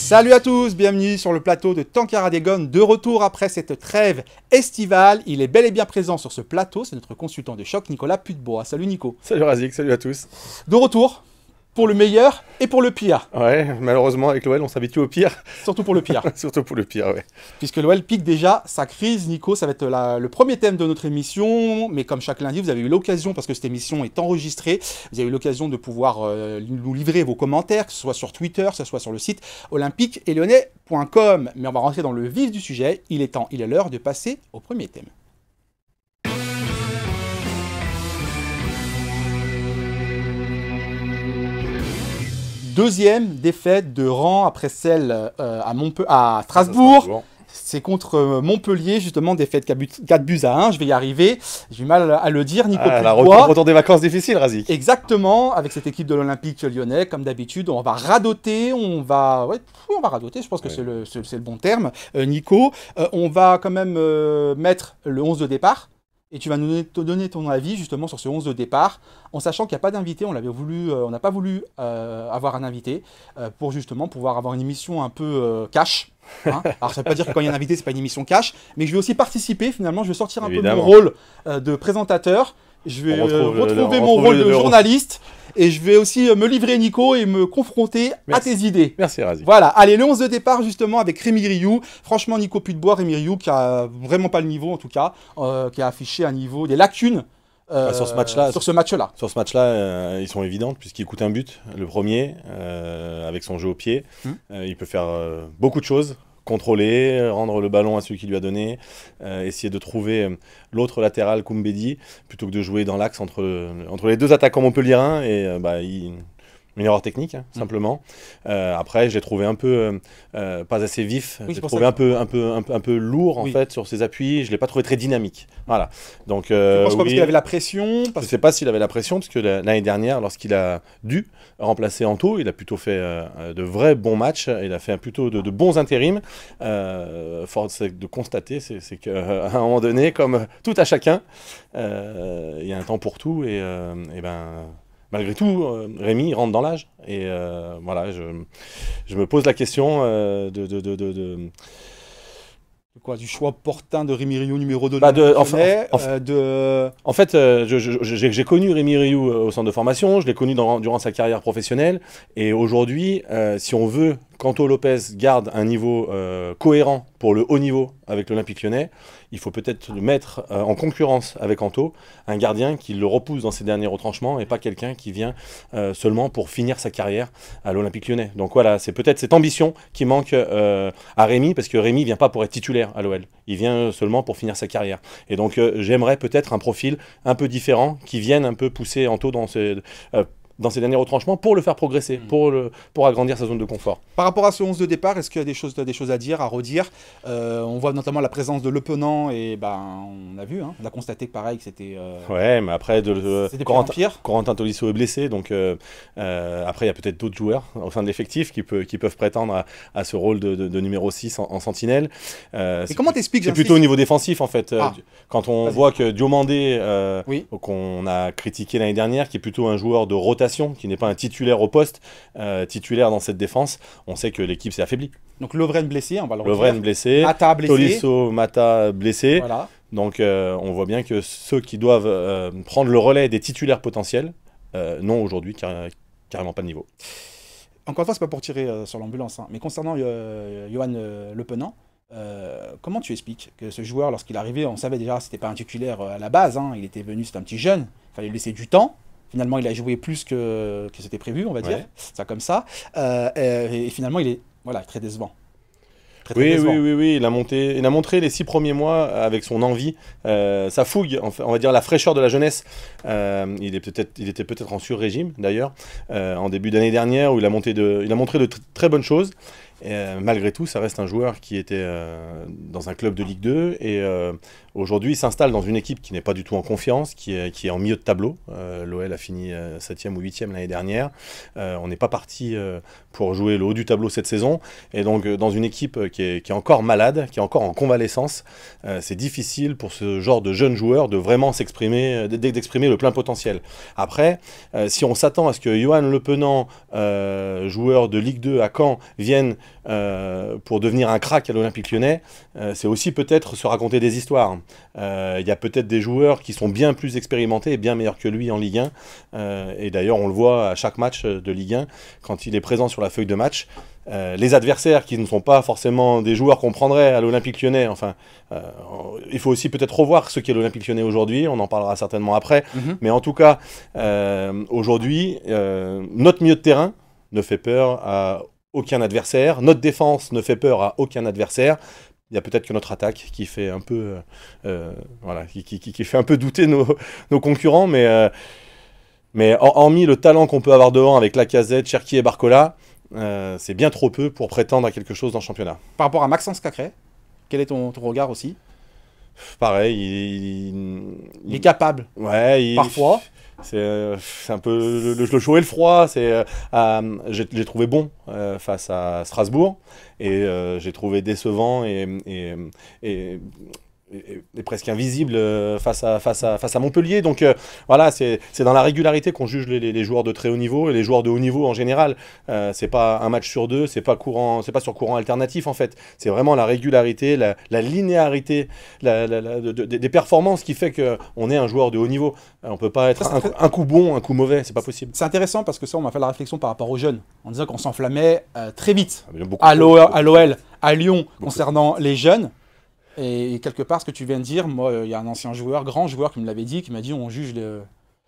Salut à tous, bienvenue sur le plateau de Tankara Degon, de retour après cette trêve estivale. Il est bel et bien présent sur ce plateau, c'est notre consultant de choc, Nicolas Putebois. Salut Nico. Salut Razik, salut à tous. De retour, pour le meilleur et pour le pire. Ouais, malheureusement avec l'OL on s'habitue au pire. Surtout pour le pire. Surtout pour le pire, ouais. Puisque l'OL pique déjà sa crise, Nico, ça va être le premier thème de notre émission. Mais comme chaque lundi, vous avez eu l'occasion, parce que cette émission est enregistrée, vous avez eu l'occasion de pouvoir nous livrer vos commentaires, que ce soit sur Twitter, que ce soit sur le site olympique-et-lyonnais.com. Mais on va rentrer dans le vif du sujet. Il est l'heure de passer au premier thème. Deuxième défaite de rang après celle à Strasbourg. C'est contre Montpellier, justement, défaite 4 buts à 1. Je vais y arriver. J'ai du mal à le dire, Nico. Retour des vacances difficiles, Razik. Exactement, avec cette équipe de l'Olympique lyonnais, comme d'habitude, on va radoter. On va radoter, je pense que c'est le bon terme, Nico. On va quand même mettre le 11 de départ. Et tu vas nous donner ton avis justement sur ce 11 de départ, en sachant qu'il n'y a pas d'invité, on n'a pas voulu avoir un invité pour justement pouvoir avoir une émission un peu cash. Hein. Alors ça ne veut pas dire que quand il y a un invité, c'est pas une émission cash, mais je vais aussi participer finalement, je vais sortir un peu de mon rôle de présentateur, je vais retrouver mon rôle de journaliste. Et je vais aussi me livrer, Nico, et me confronter à tes idées. Merci, Razi. Voilà. Allez, le 11 de départ, justement, avec Rémi Rioux. Franchement, Nico Putebois, Rémi Rioux, qui a vraiment pas le niveau, en tout cas, qui a affiché un niveau, des lacunes. Sur ce match-là, Sur ce match-là, ils sont évidentes, puisqu'il coûte un but, le premier, avec son jeu au pied. Il peut faire beaucoup de choses. Contrôler, rendre le ballon à celui qui lui a donné, essayer de trouver l'autre latéral, Koumbedi, plutôt que de jouer dans l'axe entre les deux attaquants montpelliérains, et une erreur technique, hein, simplement. Après, je l'ai trouvé un peu pas assez vif, je l'ai trouvé un peu lourd, en fait, sur ses appuis, je ne l'ai pas trouvé très dynamique. Voilà. Donc, tu penses quoi, parce qu'il avait la pression Je ne sais pas s'il avait la pression, parce que l'année dernière, lorsqu'il a dû remplacer Anto, il a plutôt fait de vrais bons matchs, il a fait plutôt de bons intérims. Force de constater, c'est qu'à un moment donné, comme tout à chacun, il y a un temps pour tout, et malgré tout, Rémi rentre dans l'âge. Et voilà, je me pose la question du choix opportun de Rémi Rioux, numéro 2 En fait, j'ai connu Rémi Rioux au centre de formation, je l'ai connu durant sa carrière professionnelle. Et aujourd'hui, si on veut qu'Anto Lopez garde un niveau cohérent pour le haut niveau avec l'Olympique lyonnais, il faut peut-être le mettre en concurrence avec Anto, un gardien qui le repousse dans ses derniers retranchements et pas quelqu'un qui vient seulement pour finir sa carrière à l'Olympique lyonnais. Donc voilà, c'est peut-être cette ambition qui manque à Rémi, parce que Rémi ne vient pas pour être titulaire à l'OL, il vient seulement pour finir sa carrière. Et donc j'aimerais peut-être un profil un peu différent qui vienne un peu pousser Anto dans ses derniers retranchements pour le faire progresser, pour agrandir sa zone de confort. Par rapport à ce 11 de départ, est-ce qu'il y a des choses à dire, à redire? On voit notamment la présence de Le Penant, et on a vu, hein, on a constaté que pareil, que c'était... Ouais, mais après, Corentin Tolisso est blessé, donc après il y a peut-être d'autres joueurs au sein de l'effectif qui peuvent prétendre à ce rôle de numéro 6 en sentinelle. Et comment t'expliques? C'est plutôt au niveau défensif, en fait. Quand on voit que Diomandé, qu'on a critiqué l'année dernière, qui est plutôt un joueur de rotation, qui n'est pas un titulaire au poste, titulaire dans cette défense, on sait que l'équipe s'est affaiblie. Donc Lovren blessé, on va le redire. Lovren blessé, Mata blessé. Tolisso, Mata blessé. Voilà. Donc on voit bien que ceux qui doivent prendre le relais des titulaires potentiels n'ont aujourd'hui carrément pas de niveau. Encore une fois, c'est pas pour tirer sur l'ambulance, hein, mais concernant Johan Le Penant, comment tu expliques que ce joueur, lorsqu'il est arrivé, on savait déjà que c'était pas un titulaire à la base, hein, il était venu, c'était un petit jeune, il fallait lui laisser du temps. Finalement, il a joué plus que c'était prévu, on va dire, ça comme ça. Et finalement, il est très décevant. Oui, il a montré les 6 premiers mois avec son envie, sa fougue, on va dire la fraîcheur de la jeunesse. Il était peut-être en sur-régime d'ailleurs, en début d'année dernière, où il a montré de très bonnes choses. Malgré tout, ça reste un joueur qui était dans un club de Ligue 2 et aujourd'hui il s'installe dans une équipe qui n'est pas du tout en confiance, qui est en milieu de tableau. L'OL a fini 7e ou 8e l'année dernière. On n'est pas parti pour jouer le haut du tableau cette saison. Et donc dans une équipe qui est encore malade, qui est encore en convalescence, c'est difficile pour ce genre de jeunes joueurs de vraiment s'exprimer, d'exprimer le plein potentiel. Après, si on s'attend à ce que Johan Le Penant, joueur de Ligue 2 à Caen, vienne pour devenir un crack à l'Olympique Lyonnais, c'est aussi peut-être se raconter des histoires. Il y a peut-être des joueurs qui sont bien plus expérimentés et bien meilleurs que lui en Ligue 1. Et d'ailleurs, on le voit à chaque match de Ligue 1, quand il est présent sur la feuille de match. Les adversaires qui ne sont pas forcément des joueurs qu'on prendrait à l'Olympique Lyonnais, enfin, il faut aussi peut-être revoir ce qu'est l'Olympique Lyonnais aujourd'hui, on en parlera certainement après, mais en tout cas, aujourd'hui, notre milieu de terrain ne fait peur à aucun adversaire, notre défense ne fait peur à aucun adversaire. Il y a peut-être que notre attaque qui fait un peu, voilà, qui fait un peu douter nos concurrents, mais hormis le talent qu'on peut avoir devant avec Lacazette, Cherki et Barcola, c'est bien trop peu pour prétendre à quelque chose dans le championnat. Par rapport à Maxence Cacré, quel est ton regard aussi? Pareil, il est capable. Ouais, parfois. C'est un peu le chaud et le froid. J'ai trouvé bon face à Strasbourg et j'ai trouvé décevant et presque invisible face à Montpellier. Donc voilà, c'est dans la régularité qu'on juge les joueurs de très haut niveau et les joueurs de haut niveau en général. C'est pas un match sur deux, c'est pas sur courant alternatif en fait. C'est vraiment la régularité, la linéarité des performances qui fait qu'on est un joueur de haut niveau. On peut pas être un coup bon, un coup mauvais, c'est pas possible. C'est intéressant parce que ça, on m'a fait la réflexion par rapport aux jeunes, en disant qu'on s'enflammait très vite à l'OL, à Lyon, concernant les jeunes. Et quelque part, ce que tu viens de dire, moi, il y a un ancien joueur, grand joueur, qui me l'avait dit, qui m'a dit on juge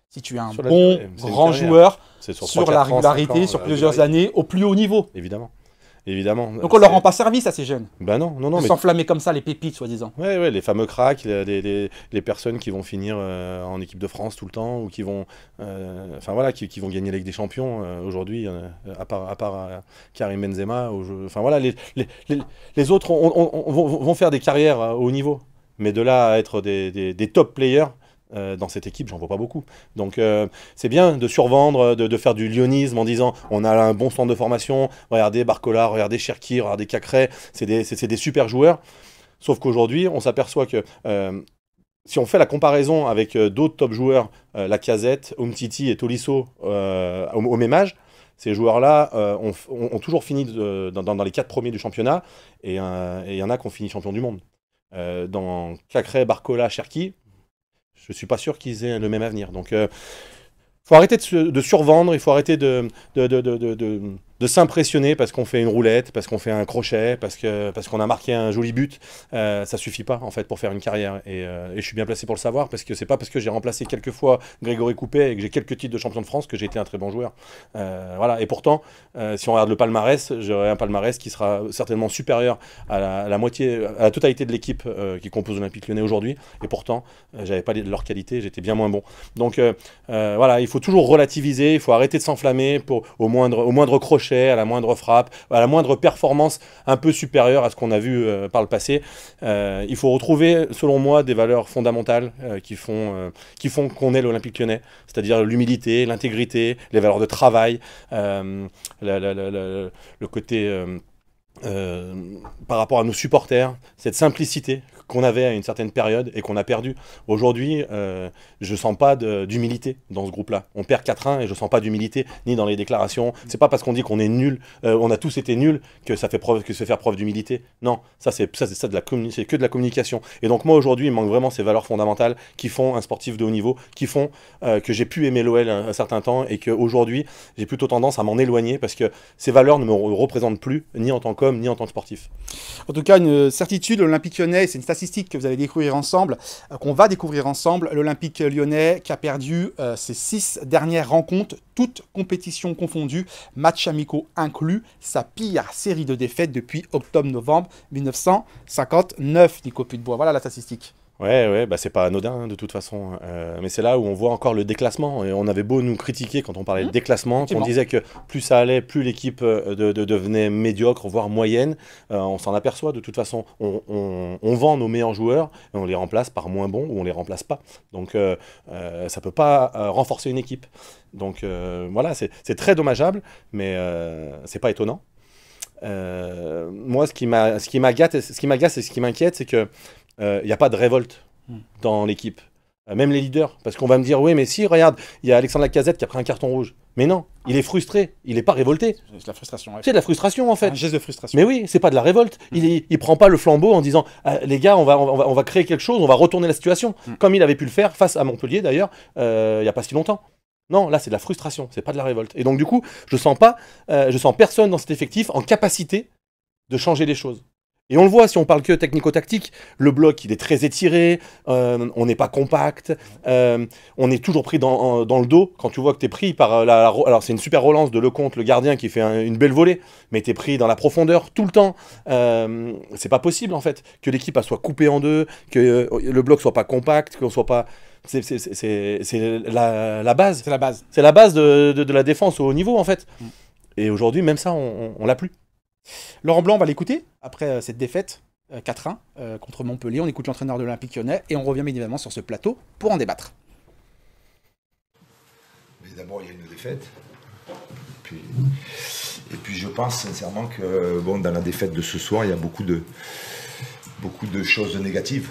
si tu es un bon, grand joueur sur la régularité, sur plusieurs années, au plus haut niveau. Évidemment. Donc on ne leur rend pas service à ces jeunes. Ben non. De s'enflammer comme ça, les pépites, soi-disant. Ouais, les fameux cracks, les personnes qui vont finir en équipe de France tout le temps, ou qui vont, enfin voilà, qui vont gagner la Ligue des Champions aujourd'hui, à part Karim Benzema. Enfin voilà, les autres vont faire des carrières à haut niveau, mais de là à être des top players. Dans cette équipe, j'en vois pas beaucoup. Donc c'est bien de survendre, de faire du lyonisme en disant on a un bon centre de formation, regardez Barcola, regardez Cherki, regardez Cacré, c'est des super joueurs. Sauf qu'aujourd'hui, on s'aperçoit que si on fait la comparaison avec d'autres top joueurs, Lacazette, Umtiti et Tolisso au même âge, ces joueurs-là ont toujours fini dans les 4 premiers du championnat et il y en a qui ont fini champion du monde. Dans Cacré, Barcola, Cherki, je ne suis pas sûr qu'ils aient le même avenir. Donc, il faut arrêter de survendre, il faut arrêter de s'impressionner parce qu'on fait une roulette, parce qu'on fait un crochet, parce qu'on a marqué un joli but. Ça suffit pas, en fait, pour faire une carrière. Et je suis bien placé pour le savoir, parce que c'est pas parce que j'ai remplacé quelques fois Grégory Coupet et que j'ai quelques titres de champion de France que j'ai été un très bon joueur. Voilà. Et pourtant, si on regarde le palmarès, j'aurai un palmarès qui sera certainement supérieur à la moitié, à la totalité de l'équipe qui compose l'Olympique Lyonnais aujourd'hui. Et pourtant, j'avais pas leur qualité, j'étais bien moins bon. Donc voilà, il faut toujours relativiser, il faut arrêter de s'enflammer au moindre crochet, à la moindre frappe, à la moindre performance un peu supérieure à ce qu'on a vu par le passé. Il faut retrouver, selon moi, des valeurs fondamentales qui font qu'on est l'Olympique Lyonnais, c'est-à-dire l'humilité, l'intégrité, les valeurs de travail, le côté par rapport à nos supporters, cette simplicité qu'on avait à une certaine période et qu'on a perdu. Aujourd'hui, je sens pas d'humilité dans ce groupe-là. On perd 4-1 et je sens pas d'humilité ni dans les déclarations. C'est pas parce qu'on dit qu'on est nul, on a tous été nuls que ça fait faire preuve d'humilité. Non, c'est que de la communication. Et donc moi aujourd'hui, il manque vraiment ces valeurs fondamentales qui font un sportif de haut niveau, qui font que j'ai pu aimer l'OL un certain temps et qu'aujourd'hui, j'ai plutôt tendance à m'en éloigner parce que ces valeurs ne me représentent plus, ni en tant qu'homme, ni en tant que sportif. En tout cas, une certitude, l'Olympique Lyonnais, c'est une statistique que vous allez découvrir ensemble, qu'on va découvrir ensemble. L'Olympique Lyonnais qui a perdu ses 6 dernières rencontres, toutes compétitions confondues, matchs amicaux inclus, sa pire série de défaites depuis octobre-novembre 1959, Nico Putebois. Voilà la statistique. Ouais, bah c'est pas anodin de toute façon. Mais c'est là où on voit encore le déclassement. Et on avait beau nous critiquer quand on parlait de déclassement, qu'on disait que plus ça allait, plus l'équipe devenait médiocre, voire moyenne. On s'en aperçoit de toute façon. On vend nos meilleurs joueurs et on les remplace par moins bons ou on les remplace pas. Donc ça peut pas renforcer une équipe. Donc voilà, c'est très dommageable, mais c'est pas étonnant. Moi, ce qui m'agace et ce qui m'inquiète, c'est que il n'y a pas de révolte dans l'équipe. Même les leaders. Parce qu'on va me dire, oui, mais si, regarde, il y a Alexandre Lacazette qui a pris un carton rouge. Mais non, il est frustré, il n'est pas révolté. C'est de la frustration. Ouais. C'est de la frustration en fait. Un geste de frustration. Mais oui, c'est pas de la révolte. Il prend pas le flambeau en disant les gars, on va créer quelque chose, on va retourner la situation. Comme il avait pu le faire face à Montpellier d'ailleurs, il n'y a pas si longtemps. Non, là c'est de la frustration, c'est pas de la révolte. Et donc du coup, je sens personne dans cet effectif en capacité de changer les choses. Et on le voit, si on parle que technico-tactique, le bloc, il est très étiré, on n'est pas compact, on est toujours pris dans le dos. Quand tu vois que tu es pris par alors c'est une super relance de Lecomte, le gardien, qui fait une belle volée, mais tu es pris dans la profondeur tout le temps. C'est pas possible, en fait, que l'équipe soit coupée en deux, que le bloc soit pas compact, qu'on soit pas... C'est la base. C'est la base. C'est la base de la défense au haut niveau, en fait. Et aujourd'hui, même ça, on l'a plus. Laurent Blanc, on va l'écouter après cette défaite 4-1 contre Montpellier. On écoute l'entraîneur de l'Olympique Lyonnais et on revient bien évidemment sur ce plateau pour en débattre. Mais d'abord, il y a une défaite. Et puis je pense sincèrement que bon, dans la défaite de ce soir, il y a beaucoup de choses négatives.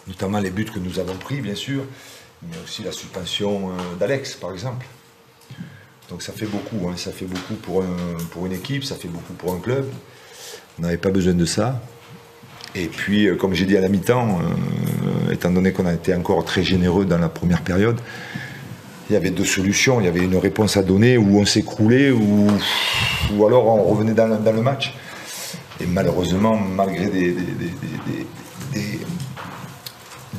Notamment les buts que nous avons pris, bien sûr, mais aussi la suspension d'Alex, par exemple. Donc ça fait beaucoup, hein. Ça fait beaucoup pour une équipe, ça fait beaucoup pour un club. On n'avait pas besoin de ça. Et puis, comme j'ai dit à la mi-temps, étant donné qu'on a été encore très généreux dans la première période, il y avait deux solutions. Il y avait une réponse à donner où on s'écroulait ou alors on revenait dans le match. Et malheureusement, malgré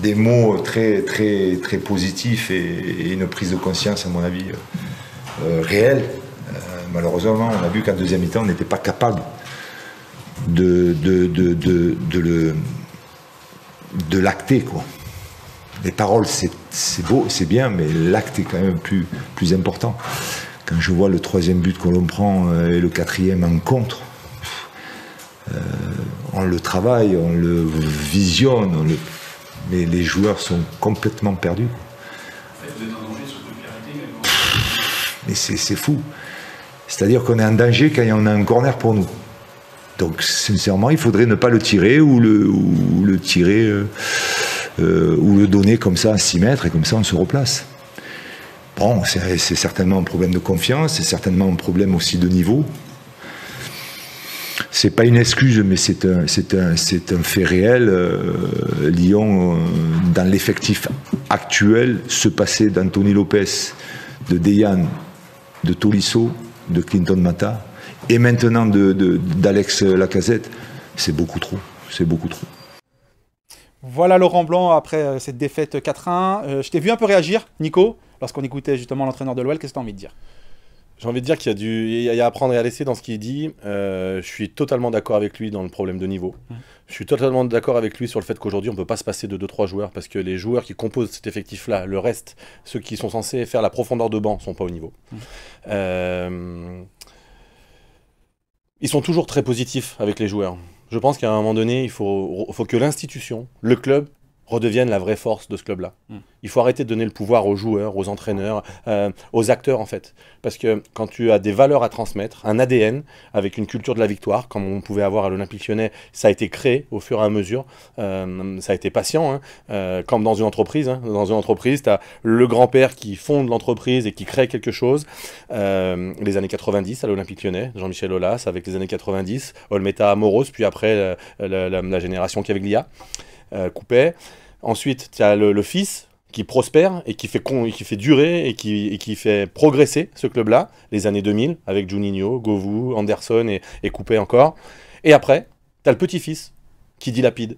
des mots très, très, très positifs et une prise de conscience, à mon avis, réelle, malheureusement, on a vu qu'en deuxième mi-temps, on n'était pas capable de l'acter, quoi. Les paroles, c'est beau, c'est bien, mais l'acte est quand même plus important. Quand je vois le troisième but qu'on prend et le quatrième en contre, on le travaille, on le visionne, mais les joueurs sont complètement perdus. Vous êtes en danger sur toute clarité également. Mais c'est fou. C'est-à-dire qu'on est en danger quand on a un corner pour nous. Donc sincèrement, il faudrait ne pas le tirer ou le tirer ou le donner comme ça à 6 mètres et comme ça on se replace. Bon, c'est certainement un problème de confiance, c'est certainement un problème aussi de niveau. C'est pas une excuse, mais c'est un fait réel. Lyon, dans l'effectif actuel, se passer d'Anthony Lopez, de Dejan, de Tolisso, de Clinton Mata, et maintenant d'Alex Lacazette, c'est beaucoup trop. C'est beaucoup trop. Voilà Laurent Blanc après cette défaite 4-1. Je t'ai vu un peu réagir, Nico, lorsqu'on écoutait justement l'entraîneur de l'OL. Qu'est-ce que tu as envie de dire ? J'ai envie de dire qu'il y a à apprendre et à laisser dans ce qu'il dit. Je suis totalement d'accord avec lui dans le problème de niveau. Je suis totalement d'accord avec lui sur le fait qu'aujourd'hui, on ne peut pas se passer de 2-3 joueurs parce que les joueurs qui composent cet effectif-là, le reste, ceux qui sont censés faire la profondeur de banc, ne sont pas au niveau. Ils sont toujours très positifs avec les joueurs. Je pense qu'à un moment donné, il faut que l'institution, le club, redevienne la vraie force de ce club-là. Il faut arrêter de donner le pouvoir aux joueurs, aux entraîneurs, aux acteurs en fait. Parce que quand tu as des valeurs à transmettre, un ADN avec une culture de la victoire, comme on pouvait avoir à l'Olympique Lyonnais, ça a été créé au fur et à mesure, ça a été patient, hein, comme dans une entreprise. Hein. Dans une entreprise, tu as le grand-père qui fonde l'entreprise et qui crée quelque chose. Les années 90 à l'Olympique Lyonnais, Jean-Michel Aulas avec les années 90, Olmeta Moros, puis après la génération Caviglia. Coupet. Ensuite, tu as le fils qui prospère et qui fait durer et qui fait progresser ce club-là, les années 2000, avec Juninho, Govou, Anderson et Coupet encore. Et après, tu as le petit-fils qui dilapide,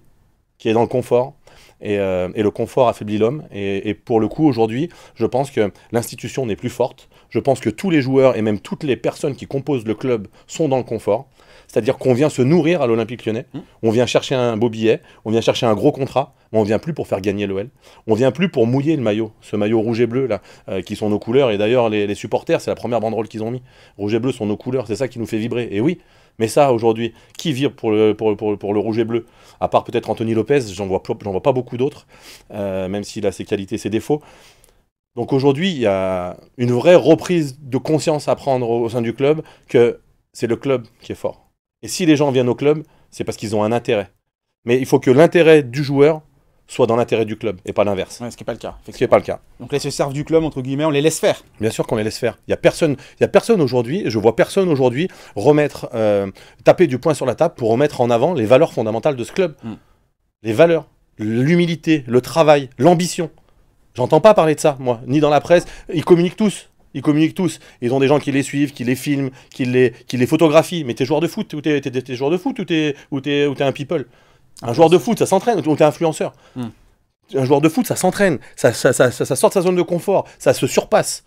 qui est dans le confort. Et le confort affaiblit l'homme. Et pour le coup, aujourd'hui, je pense que l'institution n'est plus forte. Je pense que tous les joueurs et même toutes les personnes qui composent le club sont dans le confort. C'est-à-dire qu'on vient se nourrir à l'Olympique Lyonnais, on vient chercher un beau billet, on vient chercher un gros contrat, mais on vient plus pour faire gagner l'OL. On vient plus pour mouiller le maillot, ce maillot rouge et bleu là, qui sont nos couleurs. Et d'ailleurs, les supporters, c'est la première banderole qu'ils ont mis. Rouge et bleu sont nos couleurs, c'est ça qui nous fait vibrer. Et oui, mais ça aujourd'hui, qui vibre pour le rouge et bleu? À part peut-être Anthony Lopez, j'en vois pas beaucoup d'autres, même s'il a ses qualités, ses défauts. Donc aujourd'hui, il y a une vraie reprise de conscience à prendre au sein du club que c'est le club qui est fort. Et si les gens viennent au club, c'est parce qu'ils ont un intérêt. Mais il faut que l'intérêt du joueur soit dans l'intérêt du club et pas l'inverse. Ouais, ce qui n'est pas le cas. Ce qui n'est pas le cas. Donc, là, ils se servent du club, entre guillemets, on les laisse faire. Bien sûr qu'on les laisse faire. Il y a personne aujourd'hui, je vois personne aujourd'hui taper du poing sur la table pour remettre en avant les valeurs fondamentales de ce club. Les valeurs, l'humilité, le travail, l'ambition. J'entends pas parler de ça, moi, ni dans la presse. Ils communiquent tous. Ils ont des gens qui les suivent, qui les filment, qui les photographient. Mais t'es joueur de foot, ou t'es joueur de foot, ou t'es un people. Un joueur de foot, ça s'entraîne, ou t'es influenceur. Un joueur de foot, ça s'entraîne, ça sort de sa zone de confort, ça se surpasse,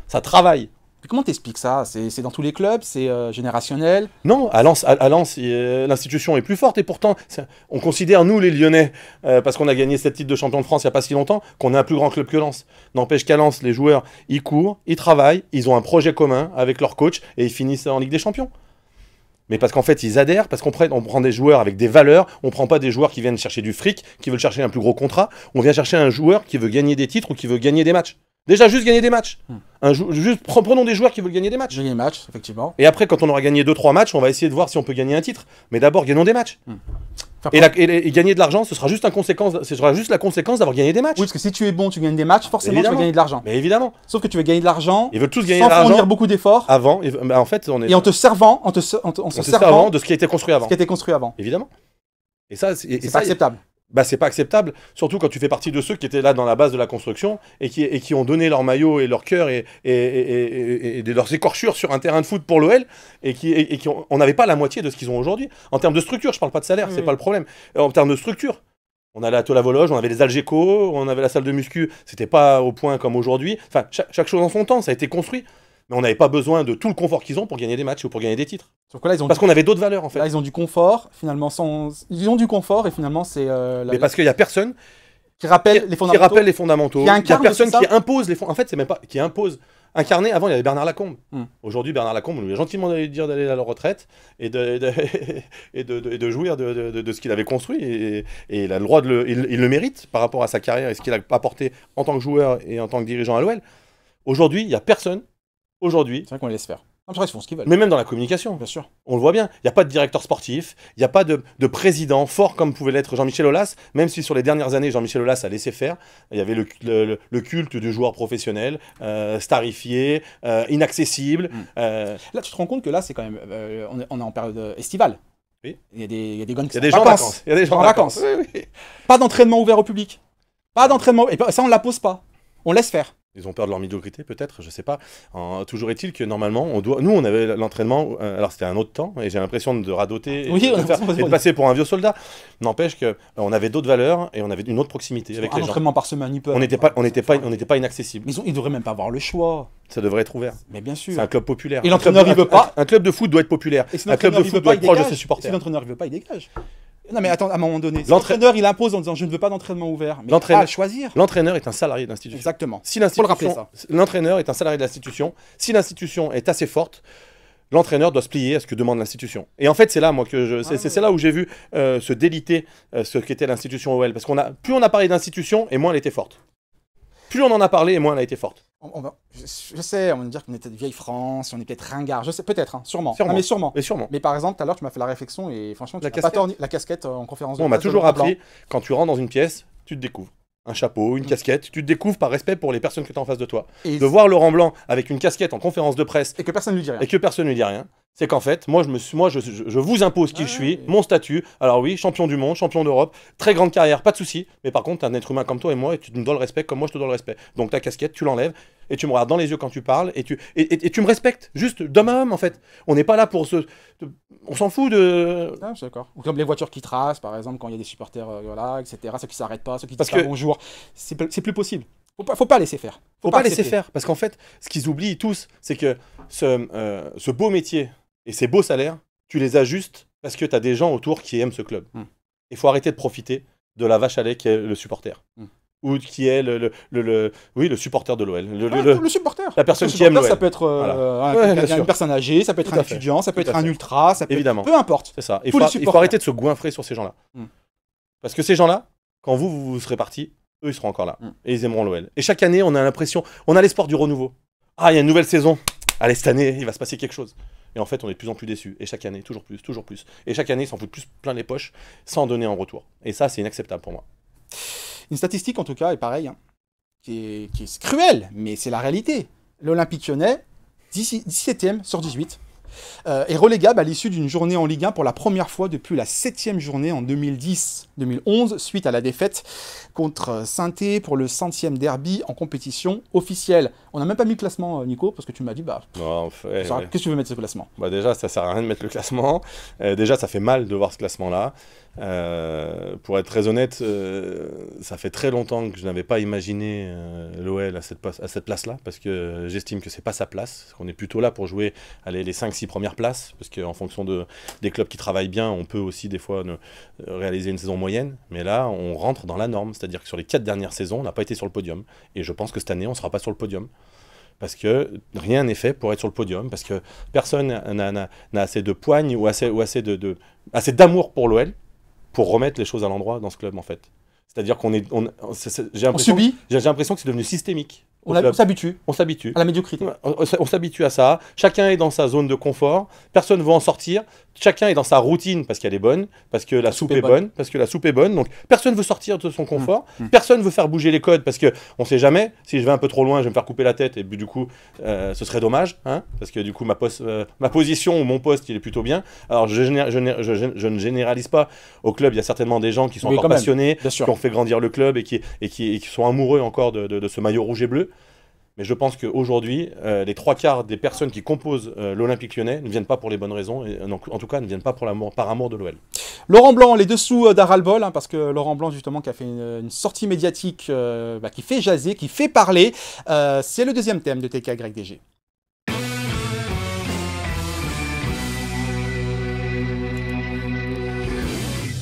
ça travaille. Mais comment t'expliques ça? C'est dans tous les clubs? C'est générationnel? Non, à Lens, l'institution est plus forte et pourtant, on considère, nous les Lyonnais, parce qu'on a gagné 7 titres de champion de France il n'y a pas si longtemps, qu'on est un plus grand club que Lens. N'empêche qu'à Lens, les joueurs, ils courent, ils travaillent, ils ont un projet commun avec leur coach et ils finissent en Ligue des Champions. Mais parce qu'en fait, ils adhèrent, parce qu'on prend des joueurs avec des valeurs, on prend pas des joueurs qui viennent chercher du fric, qui veulent chercher un plus gros contrat, on vient chercher un joueur qui veut gagner des titres ou qui veut gagner des matchs. Déjà, juste gagner des matchs. Prenons des joueurs qui veulent gagner des matchs. Gagner des matchs, effectivement. Et après, quand on aura gagné 2-3 matchs, on va essayer de voir si on peut gagner un titre. Mais d'abord, gagnons des matchs. Et gagner de l'argent, ce sera juste la conséquence d'avoir gagné des matchs. Oui, parce que si tu es bon, tu gagnes des matchs, forcément tu vas gagner de l'argent. Mais évidemment. Sauf que tu veux gagner de l'argent. Ils veulent tous gagner de l'argent. Sans fournir beaucoup d'efforts. Avant. En fait, et en te servant, en se servant de ce qui a été construit avant. Ce qui a été construit avant. Évidemment. Et ça, c'est pas acceptable. Bah, c'est pas acceptable, surtout quand tu fais partie de ceux qui étaient là dans la base de la construction et qui ont donné leur maillot et leur cœur et leurs écorchures sur un terrain de foot pour l'OL on n'avait pas la moitié de ce qu'ils ont aujourd'hui. En termes de structure, je parle pas de salaire, c'est pas le problème. En termes de structure, on allait à Tola-Vologe, on avait les Algeco, on avait la salle de muscu, c'était pas au point comme aujourd'hui. Enfin, chaque chose en son temps, ça a été construit. Mais on n'avait pas besoin de tout le confort qu'ils ont pour gagner des matchs ou pour gagner des titres. Parce qu'on avait d'autres valeurs, en fait. Là, ils ont du confort, finalement, ils ont du confort, et finalement, c'est... Mais parce qu'il n'y a personne qui rappelle les fondamentaux. Il y a personne qui impose les fondamentaux. En fait, c'est même pas qui impose. Incarné, avant, il y avait Bernard Lacombe. Aujourd'hui, Bernard Lacombe, on lui a gentiment dit d'aller à la retraite et de jouir de ce qu'il avait construit. Et il a le droit il le mérite par rapport à sa carrière et ce qu'il a apporté en tant que joueur et en tant que dirigeant à l'OL. Aujourd'hui, il n'y a personne. Aujourd'hui. C'est vrai qu'on les laisse faire. Après, ils font ce qu'ils veulent. Mais même dans la communication. Bien sûr. On le voit bien. Il n'y a pas de directeur sportif. Il n'y a pas de président fort comme pouvait l'être Jean-Michel Aulas. Même si sur les dernières années, Jean-Michel Aulas a laissé faire. Il y avait le culte du joueur professionnel, starifié, inaccessible. Là, tu te rends compte que là, c'est quand même. On est en période estivale. Oui. Il y a des gens qui sont en vacances. Il y a des gens en vacances. Oui. Pas d'entraînement ouvert au public. Pas d'entraînement. Et ça, on ne la pose pas. On laisse faire. Ils ont peur de leur médiocrité, peut-être, je sais pas. Toujours est-il que normalement, nous, on avait l'entraînement. Alors, c'était un autre temps, et j'ai l'impression de radoter et de passer pour un vieux soldat. N'empêche qu'on avait d'autres valeurs et on avait une autre proximité avec les gens. Un entraînement par semaine, ils peuvent. On n'était pas inaccessible. Mais ils devraient même pas avoir le choix. Ça devrait être ouvert. Mais bien sûr. C'est un club populaire. Et l'entraîneur, il veut pas. Un club de foot doit être populaire. Un club de foot doit être proche de ses supporters. Si l'entraîneur, il veut pas, il dégage. Non mais attends, à un moment donné, l'entraîneur il impose en disant je ne veux pas d'entraînement ouvert, mais pas à choisir. L'entraîneur est un salarié de l'institution. Exactement. Si faut le rappeler ça. L'entraîneur est un salarié de l'institution. Si l'institution est assez forte, l'entraîneur doit se plier à ce que demande l'institution. Et en fait, c'est là moi c'est là où j'ai vu se déliter ce qu'était l'institution OL, parce plus on a parlé d'institution et moins elle était forte. Plus on en a parlé et moins elle a été forte. Je sais, on va me dire qu'on était de vieille France, on est peut-être ringard, je sais, peut-être, hein, sûrement. Non, mais sûrement. Mais par exemple, tout à l'heure, tu m'as fait la réflexion et franchement, la casquette en conférence de presse. On m'a toujours appris, quand tu rentres dans une pièce, tu te découvres. Un chapeau, une casquette, tu te découvres par respect pour les personnes que tu as en face de toi. Et de voir Laurent Blanc avec une casquette en conférence de presse et que personne ne lui dit rien. C'est qu'en fait, moi, je vous impose qui je suis, mon statut. Alors oui, champion du monde, champion d'Europe, très grande carrière, pas de souci. Mais par contre, t'es un être humain comme toi et moi, et tu me dois le respect comme moi je te dois le respect. Donc ta casquette, tu l'enlèves et tu me regardes dans les yeux quand tu parles et tu me respectes, juste d'homme à homme en fait. On n'est pas là pour on s'en fout de. Ah, je suis d'accord. Ou comme les voitures qui tracent, par exemple, quand il y a des supporters, voilà, etc. Ceux qui s'arrêtent pas, ceux qui disent pas bonjour, c'est plus possible. Faut pas laisser faire. Faut pas laisser faire, parce qu'en fait, ce qu'ils oublient tous, c'est que ce beau métier et ces beaux salaires, tu les ajustes parce que tu as des gens autour qui aiment ce club. Il faut arrêter de profiter de la vache à lait qui est le supporter. Ou qui est le supporter de l'OL. Le supporter. La personne qui aime l'OL. Ça peut être une personne âgée, ça peut être un étudiant, ça peut être un ultra, ça peut évidemment. Peu importe. C'est ça. Il faut arrêter de se goinfrer sur ces gens-là. Parce que ces gens-là, quand vous serez partis, eux, ils seront encore là. Et ils aimeront l'OL. Et chaque année, on a l'impression, on a l'espoir du renouveau. Ah, il y a une nouvelle saison. Allez, cette année, il va se passer quelque chose. Et en fait, on est de plus en plus déçus. Et chaque année, toujours plus, toujours plus. Et chaque année, ils s'en foutent plus plein les poches sans donner en retour. Et ça, c'est inacceptable pour moi. Une statistique, en tout cas, est pareille, hein, qui est cruelle, mais c'est la réalité. L'Olympique Lyonnais, 17e sur 18, est relégable à l'issue d'une journée en Ligue 1 pour la première fois depuis la 7e journée en 2010-2011, suite à la défaite contre Saint-Étienne pour le 100e derby en compétition officielle. On n'a même pas mis le classement, Nico, parce que tu m'as dit, qu'est-ce que tu veux mettre ce classement? Déjà, ça sert à rien de mettre le classement. Déjà, ça fait mal de voir ce classement-là. Pour être très honnête, ça fait très longtemps que je n'avais pas imaginé l'OL à cette place-là, parce que j'estime que c'est pas sa place, qu'on est plutôt là pour jouer les 5-6 premières places, parce qu'en fonction des clubs qui travaillent bien, on peut aussi des fois réaliser une saison moyenne, mais là on rentre dans la norme, c'est-à-dire que sur les 4 dernières saisons, on n'a pas été sur le podium, et je pense que cette année on ne sera pas sur le podium. Parce que rien n'est fait pour être sur le podium, parce que personne n'a assez de poigne ou assez d'amour pour l'OL pour remettre les choses à l'endroit dans ce club, en fait. C'est-à-dire j'ai l'impression que c'est devenu systémique. On s'habitue. On s'habitue. À la médiocrité. On s'habitue à ça. Chacun est dans sa zone de confort. Personne ne veut en sortir. Chacun est dans sa routine parce qu'elle est bonne, parce que la soupe est bonne, parce que la soupe est bonne. Donc personne ne veut sortir de son confort. Personne ne veut faire bouger les codes parce qu'on ne sait jamais. Si je vais un peu trop loin, je vais me faire couper la tête et du coup, ce serait dommage. Hein, parce que du coup, ma position ou mon poste, il est plutôt bien. Alors je ne généralise pas. Au club, il y a certainement des gens qui sont encore passionnés, qui ont fait grandir le club et qui sont amoureux encore de ce maillot rouge et bleu. Mais je pense qu'aujourd'hui, les 3/4 des personnes qui composent l'Olympique Lyonnais ne viennent pas pour les bonnes raisons, et donc, en tout cas ne viennent pas par amour de l'OL. Laurent Blanc, les dessous d'Aral-Bol, hein, parce que Laurent Blanc justement qui a fait une sortie médiatique qui fait jaser, qui fait parler, c'est le deuxième thème de TKYDG.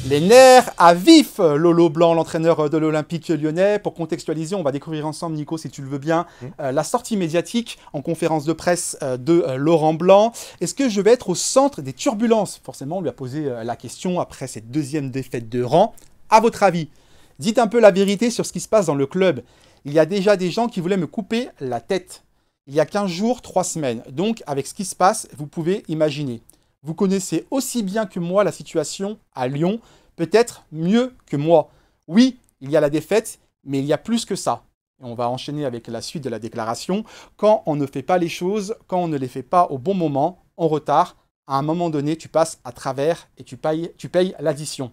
Les nerfs à vif, Lolo Blanc, l'entraîneur de l'Olympique Lyonnais. Pour contextualiser, on va découvrir ensemble, Nico, si tu le veux bien, la sortie médiatique en conférence de presse de Laurent Blanc. Est-ce que je vais être au centre des turbulences? Forcément, on lui a posé la question après cette deuxième défaite de rang. À votre avis, dites un peu la vérité sur ce qui se passe dans le club. Il y a déjà des gens qui voulaient me couper la tête. Il y a 15 jours, 3 semaines. Donc, avec ce qui se passe, vous pouvez imaginer. Vous connaissez aussi bien que moi la situation à Lyon, peut-être mieux que moi. Oui, il y a la défaite, mais il y a plus que ça. Et on va enchaîner avec la suite de la déclaration. Quand on ne fait pas les choses, quand on ne les fait pas au bon moment, en retard, à un moment donné, tu passes à travers et tu payes l'addition.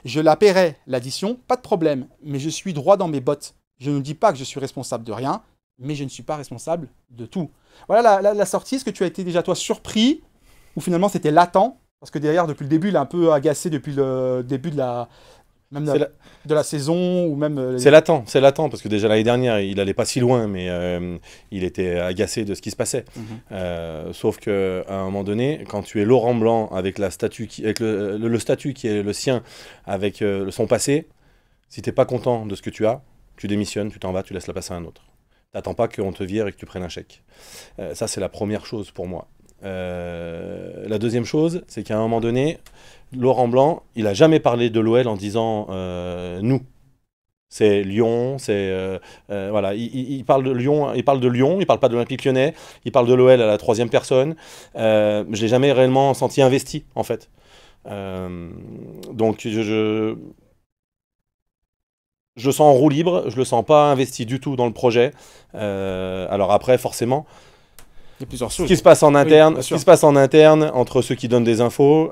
Je la paierai, l'addition, pas de problème, mais je suis droit dans mes bottes. Je ne dis pas que je suis responsable de rien, mais je ne suis pas responsable de tout. Voilà la sortie. Est-ce que tu as été déjà, toi, surpris ou finalement c'était latent? Parce que derrière, depuis le début, il est un peu agacé depuis le début de la saison ou même... C'est latent, parce que déjà l'année dernière, il n'allait pas si loin, mais il était agacé de ce qui se passait. Sauf qu'à un moment donné, quand tu es Laurent Blanc avec le statut qui est le sien, avec son passé, si tu n'es pas content de ce que tu as, tu démissionnes, tu t'en vas, tu laisses la place à un autre. Tu n'attends pas qu'on te vire et que tu prennes un chèque. Ça, c'est la première chose pour moi. La deuxième chose, c'est qu'à un moment donné, Laurent Blanc, il n'a jamais parlé de l'OL en disant nous. C'est Lyon, voilà, il parle de Lyon, il parle pas de l'Olympique Lyonnais, il parle de l'OL à la 3e personne. Je l'ai jamais réellement senti investi en fait. Donc je sens en roue libre, je le sens pas investi du tout dans le projet. Alors après, forcément. Il y a plusieurs choses. Ce qui se passe en interne, entre ceux qui donnent des infos,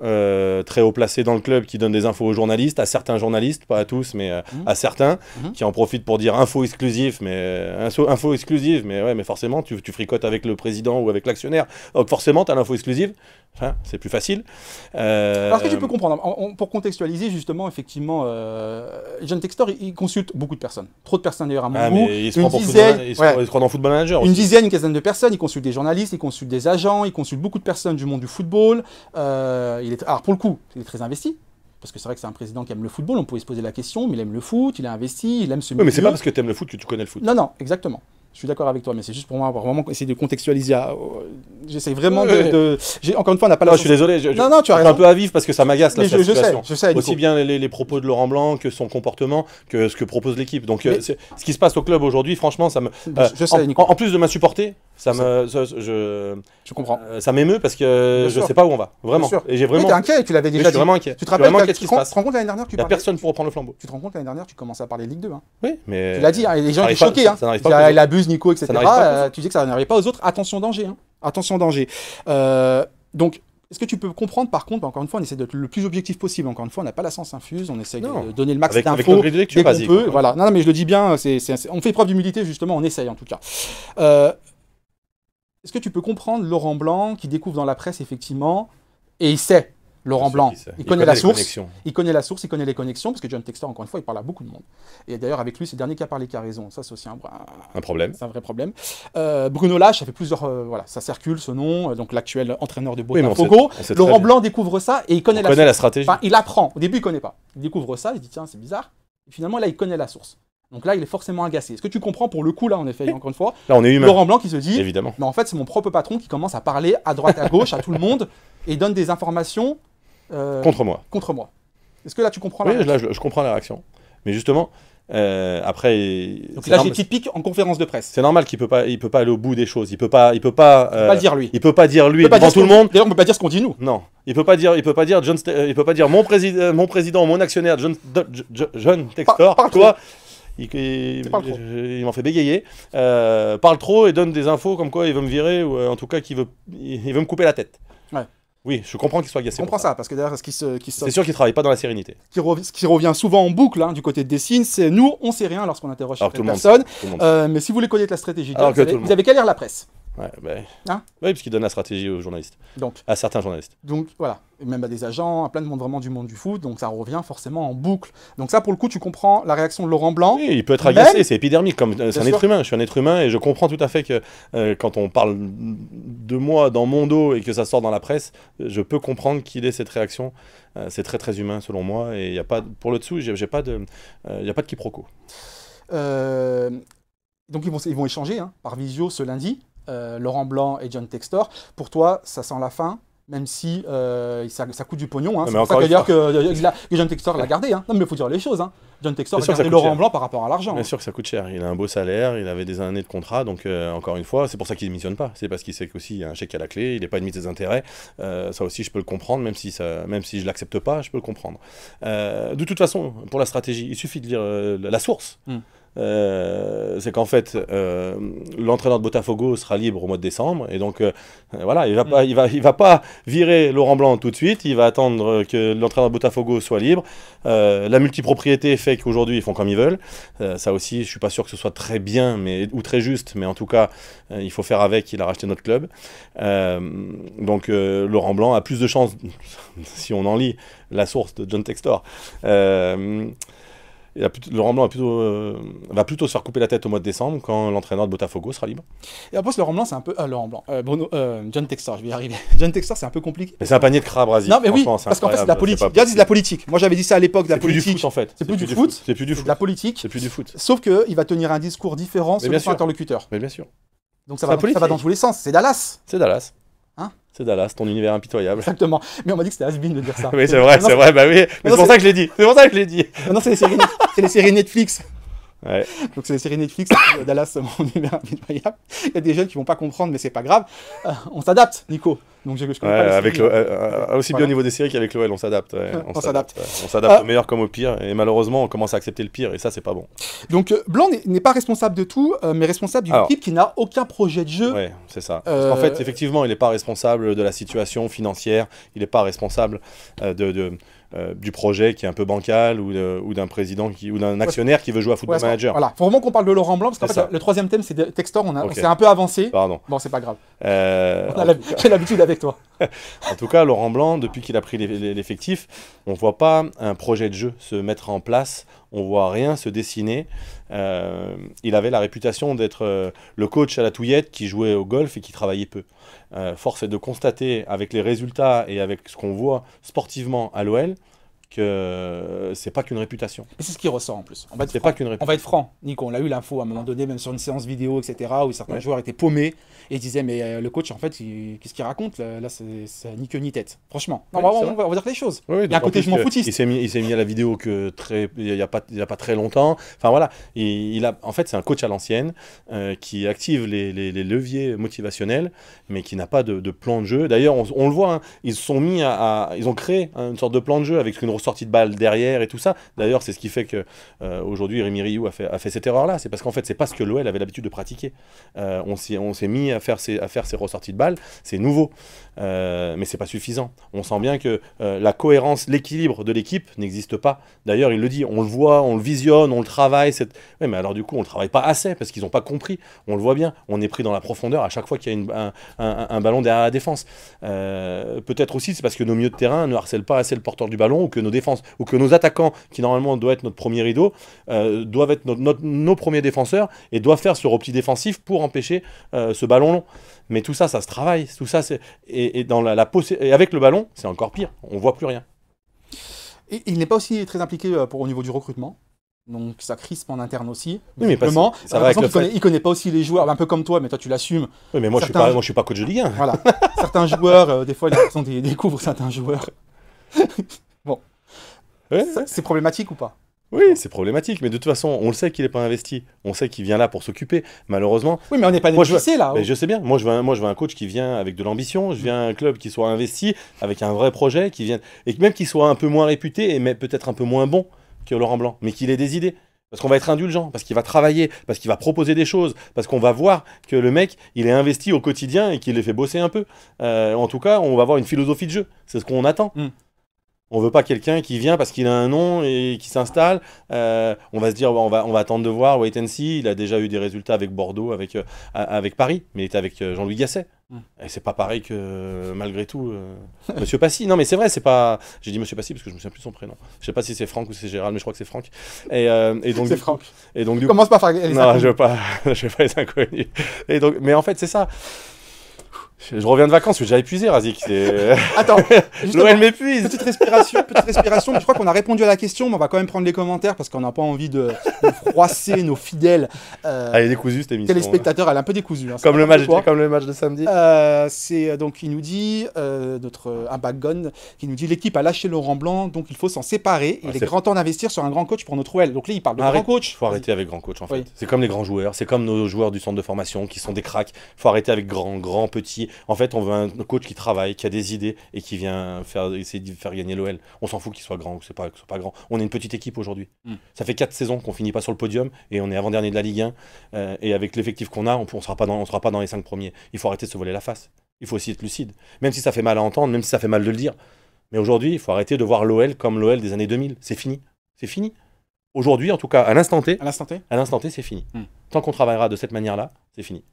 très haut placés dans le club, qui donnent des infos aux journalistes, à certains journalistes, pas à tous, mais à certains, qui en profitent pour dire info exclusive, mais ouais, mais forcément, tu fricotes avec le président ou avec l'actionnaire, donc forcément, tu as l'info exclusive, enfin, c'est plus facile. Alors, est-ce que tu peux comprendre, pour contextualiser, justement, effectivement, John Textor, il consulte beaucoup de personnes, trop de personnes d'ailleurs à mon goût. Il se prend dans Football Manager aussi. Une quinzaine de personnes, il consulte des journalistes, il consulte des agents, il consulte beaucoup de personnes du monde du football. Alors pour le coup, il est très investi. Parce que c'est vrai que c'est un président qui aime le football, on pouvait se poser la question, mais il aime le foot, il est investi, il aime ce milieu. Oui, mais c'est pas parce que tu aimes le foot que tu connais le foot. Non, exactement. Je suis d'accord avec toi, mais c'est juste pour moi vraiment essayer de contextualiser. J'essaie vraiment de... Encore une fois, on n'a pas je suis désolé. Non, tu as raison. Un peu à vif parce que ça m'agace la situation. Je sais. Aussi bien les propos de Laurent Blanc que son comportement, que ce que propose l'équipe. Donc, ce qui se passe au club aujourd'hui, franchement, ça me... je sais, en plus de m'insupporter, Ça comprends. Ça m'émeut parce que je sais pas où on va, vraiment. Et j'ai vraiment. T'es inquiet, tu l'avais déjà dit. Je suis vraiment inquiet. Tu te rappelles qu'est-ce qui se passe? Tu te rends compte l'année dernière, il n'y a personne pour reprendre le flambeau. Tu te rends compte l'année dernière, tu commençais à parler de Ligue 2. Hein. Oui, mais. Tu l'as dit, hein, et les gens étaient pas, choqués. ça n'arrive pas. Il abuse Nico, etc. Tu dis que ça n'arrive pas aux autres. Attention danger. Hein. Attention danger. Donc. Est-ce que tu peux comprendre, par contre, encore une fois, on essaie d'être le plus objectif possible. Encore une fois, on n'a pas la science infuse, on essaie de donner le max d'infos dès qu'on peut. Voilà. Non, mais je le dis bien, on fait preuve d'humilité, justement, on essaye en tout cas. Est-ce que tu peux comprendre Laurent Blanc qui découvre dans la presse, effectivement, et il sait, Laurent Blanc, il connaît la source, il connaît les connexions, parce que John Textor, encore une fois, il parle à beaucoup de monde. Et d'ailleurs, avec lui, c'est le dernier qui a parlé qui a raison. Ça, c'est aussi un problème. C'est un vrai problème. Bruno Lage, ça fait plusieurs... voilà, ça circule, ce nom, donc l'actuel entraîneur de Botafogo. Laurent Blanc découvre ça et il connaît la stratégie. Enfin, il apprend. Au début, il connaît pas. Il découvre ça, il dit, tiens, c'est bizarre. Et finalement, là, il connaît la source. Donc là, il est forcément agacé. Est-ce que tu comprends pour le coup, là, en effet, encore une fois, là, on est humain. Laurent Blanc qui se dit, évidemment. Mais en fait, c'est mon propre patron qui commence à parler à droite, à gauche, à tout le monde, et donne des informations contre moi. Est-ce que là, tu comprends la réaction? Oui, là, je comprends la réaction. Mais justement, après... Donc là, j'ai une petite pique en conférence de presse. C'est normal qu'il peut pas aller au bout des choses. Il peut pas le dire lui. Il peut pas dire lui devant tout le monde. D'ailleurs, on peut pas dire ce qu'on dit nous. Non. Il peut pas dire mon président, mon actionnaire, John Textor, toi... Il m'en fait bégayer, parle trop et donne des infos comme quoi il veut me virer ou en tout cas il veut me couper la tête. Ouais. Oui, je comprends qu'il soit agacé. Je comprends ça, parce que derrière, c'est sûr qu'il ne travaille pas dans la sérénité. Ce qui revient souvent en boucle hein, du côté de Dessine, c'est nous, on sait rien lorsqu'on interroge certaines personnes. Mais si vous voulez connaître la stratégie, vous avez qu'à lire la presse. Ouais, oui, parce qu'il donne la stratégie aux journalistes. À certains journalistes. Donc voilà, et même à des agents, à plein de monde vraiment du monde du foot, donc ça revient forcément en boucle. Donc ça, pour le coup, tu comprends la réaction de Laurent Blanc. Oui, il peut être agacé, c'est épidermique, c'est un être humain. Je suis un être humain et je comprends tout à fait que quand on parle de moi dans mon dos et que ça sort dans la presse, je peux comprendre qu'il ait cette réaction. C'est très très humain selon moi et il y a pas pour le dessous, il n'y a pas de quiproquo. Donc ils vont échanger hein, par visio ce lundi. Laurent Blanc et John Textor. Pour toi, ça sent la fin, même si ça coûte du pognon. Hein. C'est pour ça que John Textor l'a gardé. Hein. Non, mais il faut dire les choses. Hein. John Textor a gardé Laurent Blanc par rapport à l'argent. Bien sûr que ça coûte cher. Il a un beau salaire, il avait des années de contrat. Donc, encore une fois, c'est pour ça qu'il ne démissionne pas. C'est parce qu'il sait qu'aussi il y a un chèque à la clé, il n'est pas ennemi de ses intérêts. Ça aussi, je peux le comprendre, même si je ne l'accepte pas, je peux le comprendre. De toute façon, pour la stratégie, il suffit de lire la source. C'est qu'en fait l'entraîneur de Botafogo sera libre au mois de décembre et donc voilà, il va pas virer Laurent Blanc tout de suite, il va attendre que l'entraîneur de Botafogo soit libre. La multipropriété fait qu'aujourd'hui ils font comme ils veulent, ça aussi je suis pas sûr que ce soit très bien ou très juste, mais en tout cas il faut faire avec, il a racheté notre club, donc Laurent Blanc a plus de chances si on en lit la source de John Textor. Laurent Blanc va plutôt se faire couper la tête au mois de décembre quand l'entraîneur de Botafogo sera libre. Et après, Laurent Blanc, c'est un peu... John Textor, je vais y arriver. John Textor, c'est un peu compliqué. Mais c'est un panier de crabes rasés. Non, mais oui, parce qu'en fait, c'est de la politique. Regarde, c'est de la politique. Moi, j'avais dit ça à l'époque, de la politique. C'est plus du foot, en fait. C'est plus du foot. C'est plus du foot. C'est de la politique. C'est plus du foot. Sauf qu'il va tenir un discours différent selon son interlocuteur. Mais bien sûr. Donc ça va dans tous les sens. C'est Dallas. C'est Dallas. Hein? C'est Dallas, ton univers impitoyable. Exactement. Mais on m'a dit que c'était has-been de dire ça. Oui, c'est vrai, bah oui. Mais c'est pour ça que je l'ai dit. C'est pour ça que je l'ai dit. Non, c'est les séries Netflix. Ouais. Donc c'est les séries Netflix, Dallas, mon univers impitoyable. Il y a des jeunes qui vont pas comprendre, mais c'est pas grave. On s'adapte, Nico. Donc je connais pas les séries, aussi bien au niveau des séries qu'avec l'OL, on s'adapte. Ouais. On s'adapte au meilleur comme au pire. Et malheureusement, on commence à accepter le pire. Et ça, c'est pas bon. Donc Blanc n'est pas responsable de tout, mais responsable d'une équipe qui n'a aucun projet de jeu. Ouais, c'est ça. Parce qu'en fait, effectivement, il n'est pas responsable de la situation financière. Il n'est pas responsable du projet qui est un peu bancal ou d'un président ou d'un actionnaire qui veut jouer à Football Manager. Voilà, faut vraiment qu'on parle de Laurent Blanc, parce qu'en fait, le troisième thème, c'est Textor, on s'est un peu avancé. Pardon. Bon, c'est pas grave. J'ai l'habitude avec toi. En tout cas, Laurent Blanc, depuis qu'il a pris l'effectif, on ne voit pas un projet de jeu se mettre en place, on ne voit rien se dessiner. Il avait la réputation d'être le coach à la touillette qui jouait au golf et qui travaillait peu. Force est de constater, avec les résultats et avec ce qu'on voit sportivement à l'OL, que c'est pas qu'une réputation. Et c'est ce qui ressort en plus. C'est pas qu'une réputation. On va être franc, Nico, on a eu l'info à un moment donné, même sur une séance vidéo, etc., où certains joueurs étaient paumés et disaient mais le coach, en fait, qu'est-ce qu'il raconte là, c'est ni queue ni tête. Franchement. Non, on va dire les choses. Oui, il y a un côté je m'en foutiste. Il s'est mis à la vidéo il y a pas très longtemps. Enfin voilà, en fait, c'est un coach à l'ancienne qui active les leviers motivationnels, mais qui n'a pas de plan de jeu. D'ailleurs, on le voit, hein, ils ont créé une sorte de plan de jeu avec une sortie de balle derrière et tout ça. D'ailleurs, c'est ce qui fait que aujourd'hui Rémi Rioux a fait cette erreur-là. C'est parce qu'en fait, c'est pas ce que l'OL avait l'habitude de pratiquer. On s'est mis à faire ces ressorties de balles. C'est nouveau, mais c'est pas suffisant. On sent bien que la cohérence, l'équilibre de l'équipe n'existe pas. D'ailleurs, il le dit. On le voit, on le visionne, on le travaille. Ouais, mais alors du coup, on le travaille pas assez parce qu'ils n'ont pas compris. On le voit bien. On est pris dans la profondeur à chaque fois qu'il y a un ballon derrière la défense. Peut-être aussi, c'est parce que nos milieux de terrain ne harcèlent pas assez le porteur du ballon, ou que nos défenses, ou que nos attaquants, qui normalement doivent être notre premier rideau, doivent être nos premiers défenseurs et doivent faire ce repli défensif pour empêcher ce ballon long. Mais tout ça, ça se travaille. Tout ça, et avec le ballon, c'est encore pire. On voit plus rien. Et il n'est pas aussi très impliqué au niveau du recrutement. Donc ça crispe en interne aussi. Oui, mais ça va avec il connaît pas aussi les joueurs, un peu comme toi, mais toi tu l'assumes. Oui, mais moi je suis pas coach de Ligue 1. Voilà. Certains joueurs, des fois ils découvrent certains joueurs. Bon. Ouais. C'est problématique ou pas? Oui, c'est problématique, mais de toute façon, on le sait qu'il n'est pas investi. On sait qu'il vient là pour s'occuper, malheureusement. Oui, mais on n'est pas négocié là. Mais je sais bien. Moi, je veux un coach qui vient avec de l'ambition. Je veux un club qui soit investi, avec un vrai projet, et même qui soit un peu moins réputé, et peut-être un peu moins bon que Laurent Blanc, mais qu'il ait des idées. Parce qu'on va être indulgent, parce qu'il va travailler, parce qu'il va proposer des choses, parce qu'on va voir que le mec, il est investi au quotidien et qu'il les fait bosser un peu. En tout cas, on va avoir une philosophie de jeu. C'est ce qu'on attend. On veut pas quelqu'un qui vient parce qu'il a un nom et qui s'installe. On va se dire, on va attendre de voir, wait and see. Il a déjà eu des résultats avec Bordeaux, avec Paris, mais il était avec Jean-Louis Gasset. Et c'est pas pareil que, malgré tout, Monsieur Passy. Non, mais c'est vrai, c'est pas... J'ai dit Monsieur Passy parce que je me souviens plus son prénom. Je sais pas si c'est Franck ou c'est Gérald, mais je crois que c'est Franck. Et donc, c'est Franck. Et donc, commence pas à faire les inconnus. Non, je veux pas les inconnus. Et donc, mais en fait, c'est ça. Je reviens de vacances, je suis déjà épuisé, Razik. Attends, l'OL m'épuise. Petite respiration. Je crois qu'on a répondu à la question, mais on va quand même prendre les commentaires parce qu'on n'a pas envie de froisser nos fidèles. Elle est décousue cette émission. Téléspectateurs, elle est un peu décousue. Hein, comme le match de samedi. C'est donc il nous dit un backgun qui nous dit l'équipe a lâché Laurent Blanc, donc il faut s'en séparer. Il est grand temps d'investir sur un grand coach pour notre OL. Donc là, il parle de grand coach. Il faut arrêter avec grand coach en fait. Oui. C'est comme les grands joueurs, c'est comme nos joueurs du centre de formation qui sont des cracks. Il faut arrêter avec grand, petit. En fait, on veut un coach qui travaille, qui a des idées et qui vient essayer de faire gagner l'OL. On s'en fout qu'il soit grand ou qu'il soit pas grand. On est une petite équipe aujourd'hui. Ça fait 4 saisons qu'on finit pas sur le podium et on est avant-dernier de la Ligue 1. Et avec l'effectif qu'on a, on sera pas dans les 5 premiers. Il faut arrêter de se voler la face. Il faut aussi être lucide. Même si ça fait mal à entendre, même si ça fait mal de le dire. Mais aujourd'hui, il faut arrêter de voir l'OL comme l'OL des années 2000. C'est fini. C'est fini. Aujourd'hui, en tout cas, à l'instant T, c'est fini. Tant qu'on travaillera de cette manière-là, c'est fini.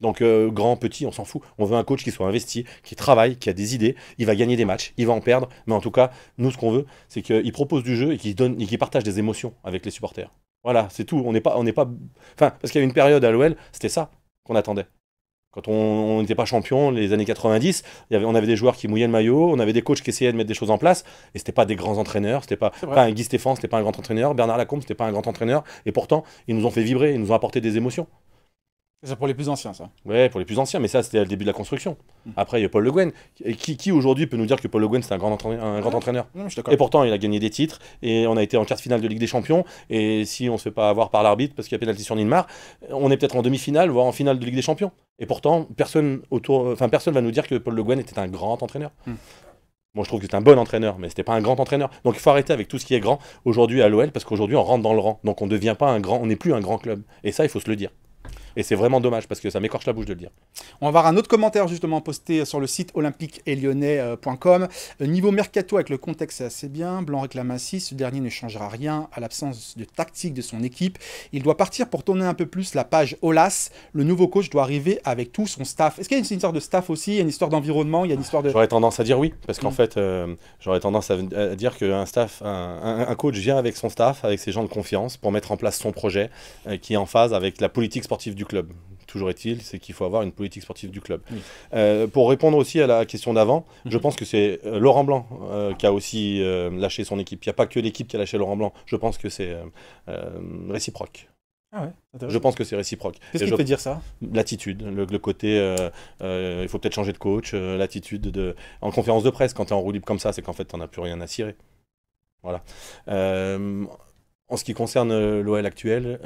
Donc grand, petit, on s'en fout. On veut un coach qui soit investi, qui travaille, qui a des idées. Il va gagner des matchs, il va en perdre. Mais en tout cas, nous, ce qu'on veut, c'est qu'il propose du jeu et qu'il partage des émotions avec les supporters. Voilà, c'est tout. On n'est pas... Enfin, parce qu'il y a une période à l'OL, c'était ça qu'on attendait. Quand on n'était pas champion, les années 90, on avait des joueurs qui mouillaient le maillot, on avait des coachs qui essayaient de mettre des choses en place, et c'était pas des grands entraîneurs, c'était pas un Guy Stéphane, c'était pas un grand entraîneur, Bernard Lacombe, c'était pas un grand entraîneur, et pourtant, ils nous ont fait vibrer, ils nous ont apporté des émotions. C'est pour les plus anciens, ça. Ouais, pour les plus anciens, mais ça, c'était le début de la construction. Après, il y a Paul Le Guen. Qui aujourd'hui peut nous dire que Paul Le Guen, c'est un grand entraîneur? Non, je suis d'accord. Et pourtant, il a gagné des titres, et on a été en quart de finale de Ligue des Champions, et si on se fait pas avoir par l'arbitre, parce qu'il y a pénalty sur Nilmar, on est peut-être en demi-finale, voire en finale de Ligue des Champions. Et pourtant, personne va nous dire que Paul Le Guen était un grand entraîneur. Bon, je trouve que c'est un bon entraîneur, mais c'était pas un grand entraîneur. Donc il faut arrêter avec tout ce qui est grand aujourd'hui à l'OL, parce qu'aujourd'hui, on rentre dans le rang. Donc on devient pas on n'est plus un grand club. Et ça, il faut se le dire. Et c'est vraiment dommage parce que ça m'écorche la bouche de le dire. On va voir un autre commentaire justement posté sur le site olympique-et-lyonnais.com. Niveau mercato avec le contexte, c'est assez bien. Blanc réclame ainsi, ce dernier ne changera rien à l'absence de tactique de son équipe. Il doit partir pour tourner un peu plus la page Olas. Le nouveau coach doit arriver avec tout son staff. Est-ce qu'il y a une histoire de staff aussi? Il y a une histoire d'environnement? Il y a une histoire de... J'aurais tendance à dire oui, parce qu'en fait, j'aurais tendance à dire qu'un staff, un coach vient avec son staff, avec ses gens de confiance pour mettre en place son projet qui est en phase avec la politique sportive du du club. Toujours est-il, c'est qu'il faut avoir une politique sportive du club. Oui. Pour répondre aussi à la question d'avant, je pense que c'est Laurent Blanc qui a aussi lâché son équipe. Il n'y a pas que l'équipe qui a lâché Laurent Blanc. Je pense que c'est réciproque. Ah ouais, je pense que c'est réciproque. Qu'est-ce qui te fait dire ça? L'attitude, le côté, il faut peut-être changer de coach, l'attitude en conférence de presse, quand tu es en roue libre comme ça, c'est qu'en fait, tu n'en as plus rien à cirer. Voilà. En ce qui concerne l'OL actuel,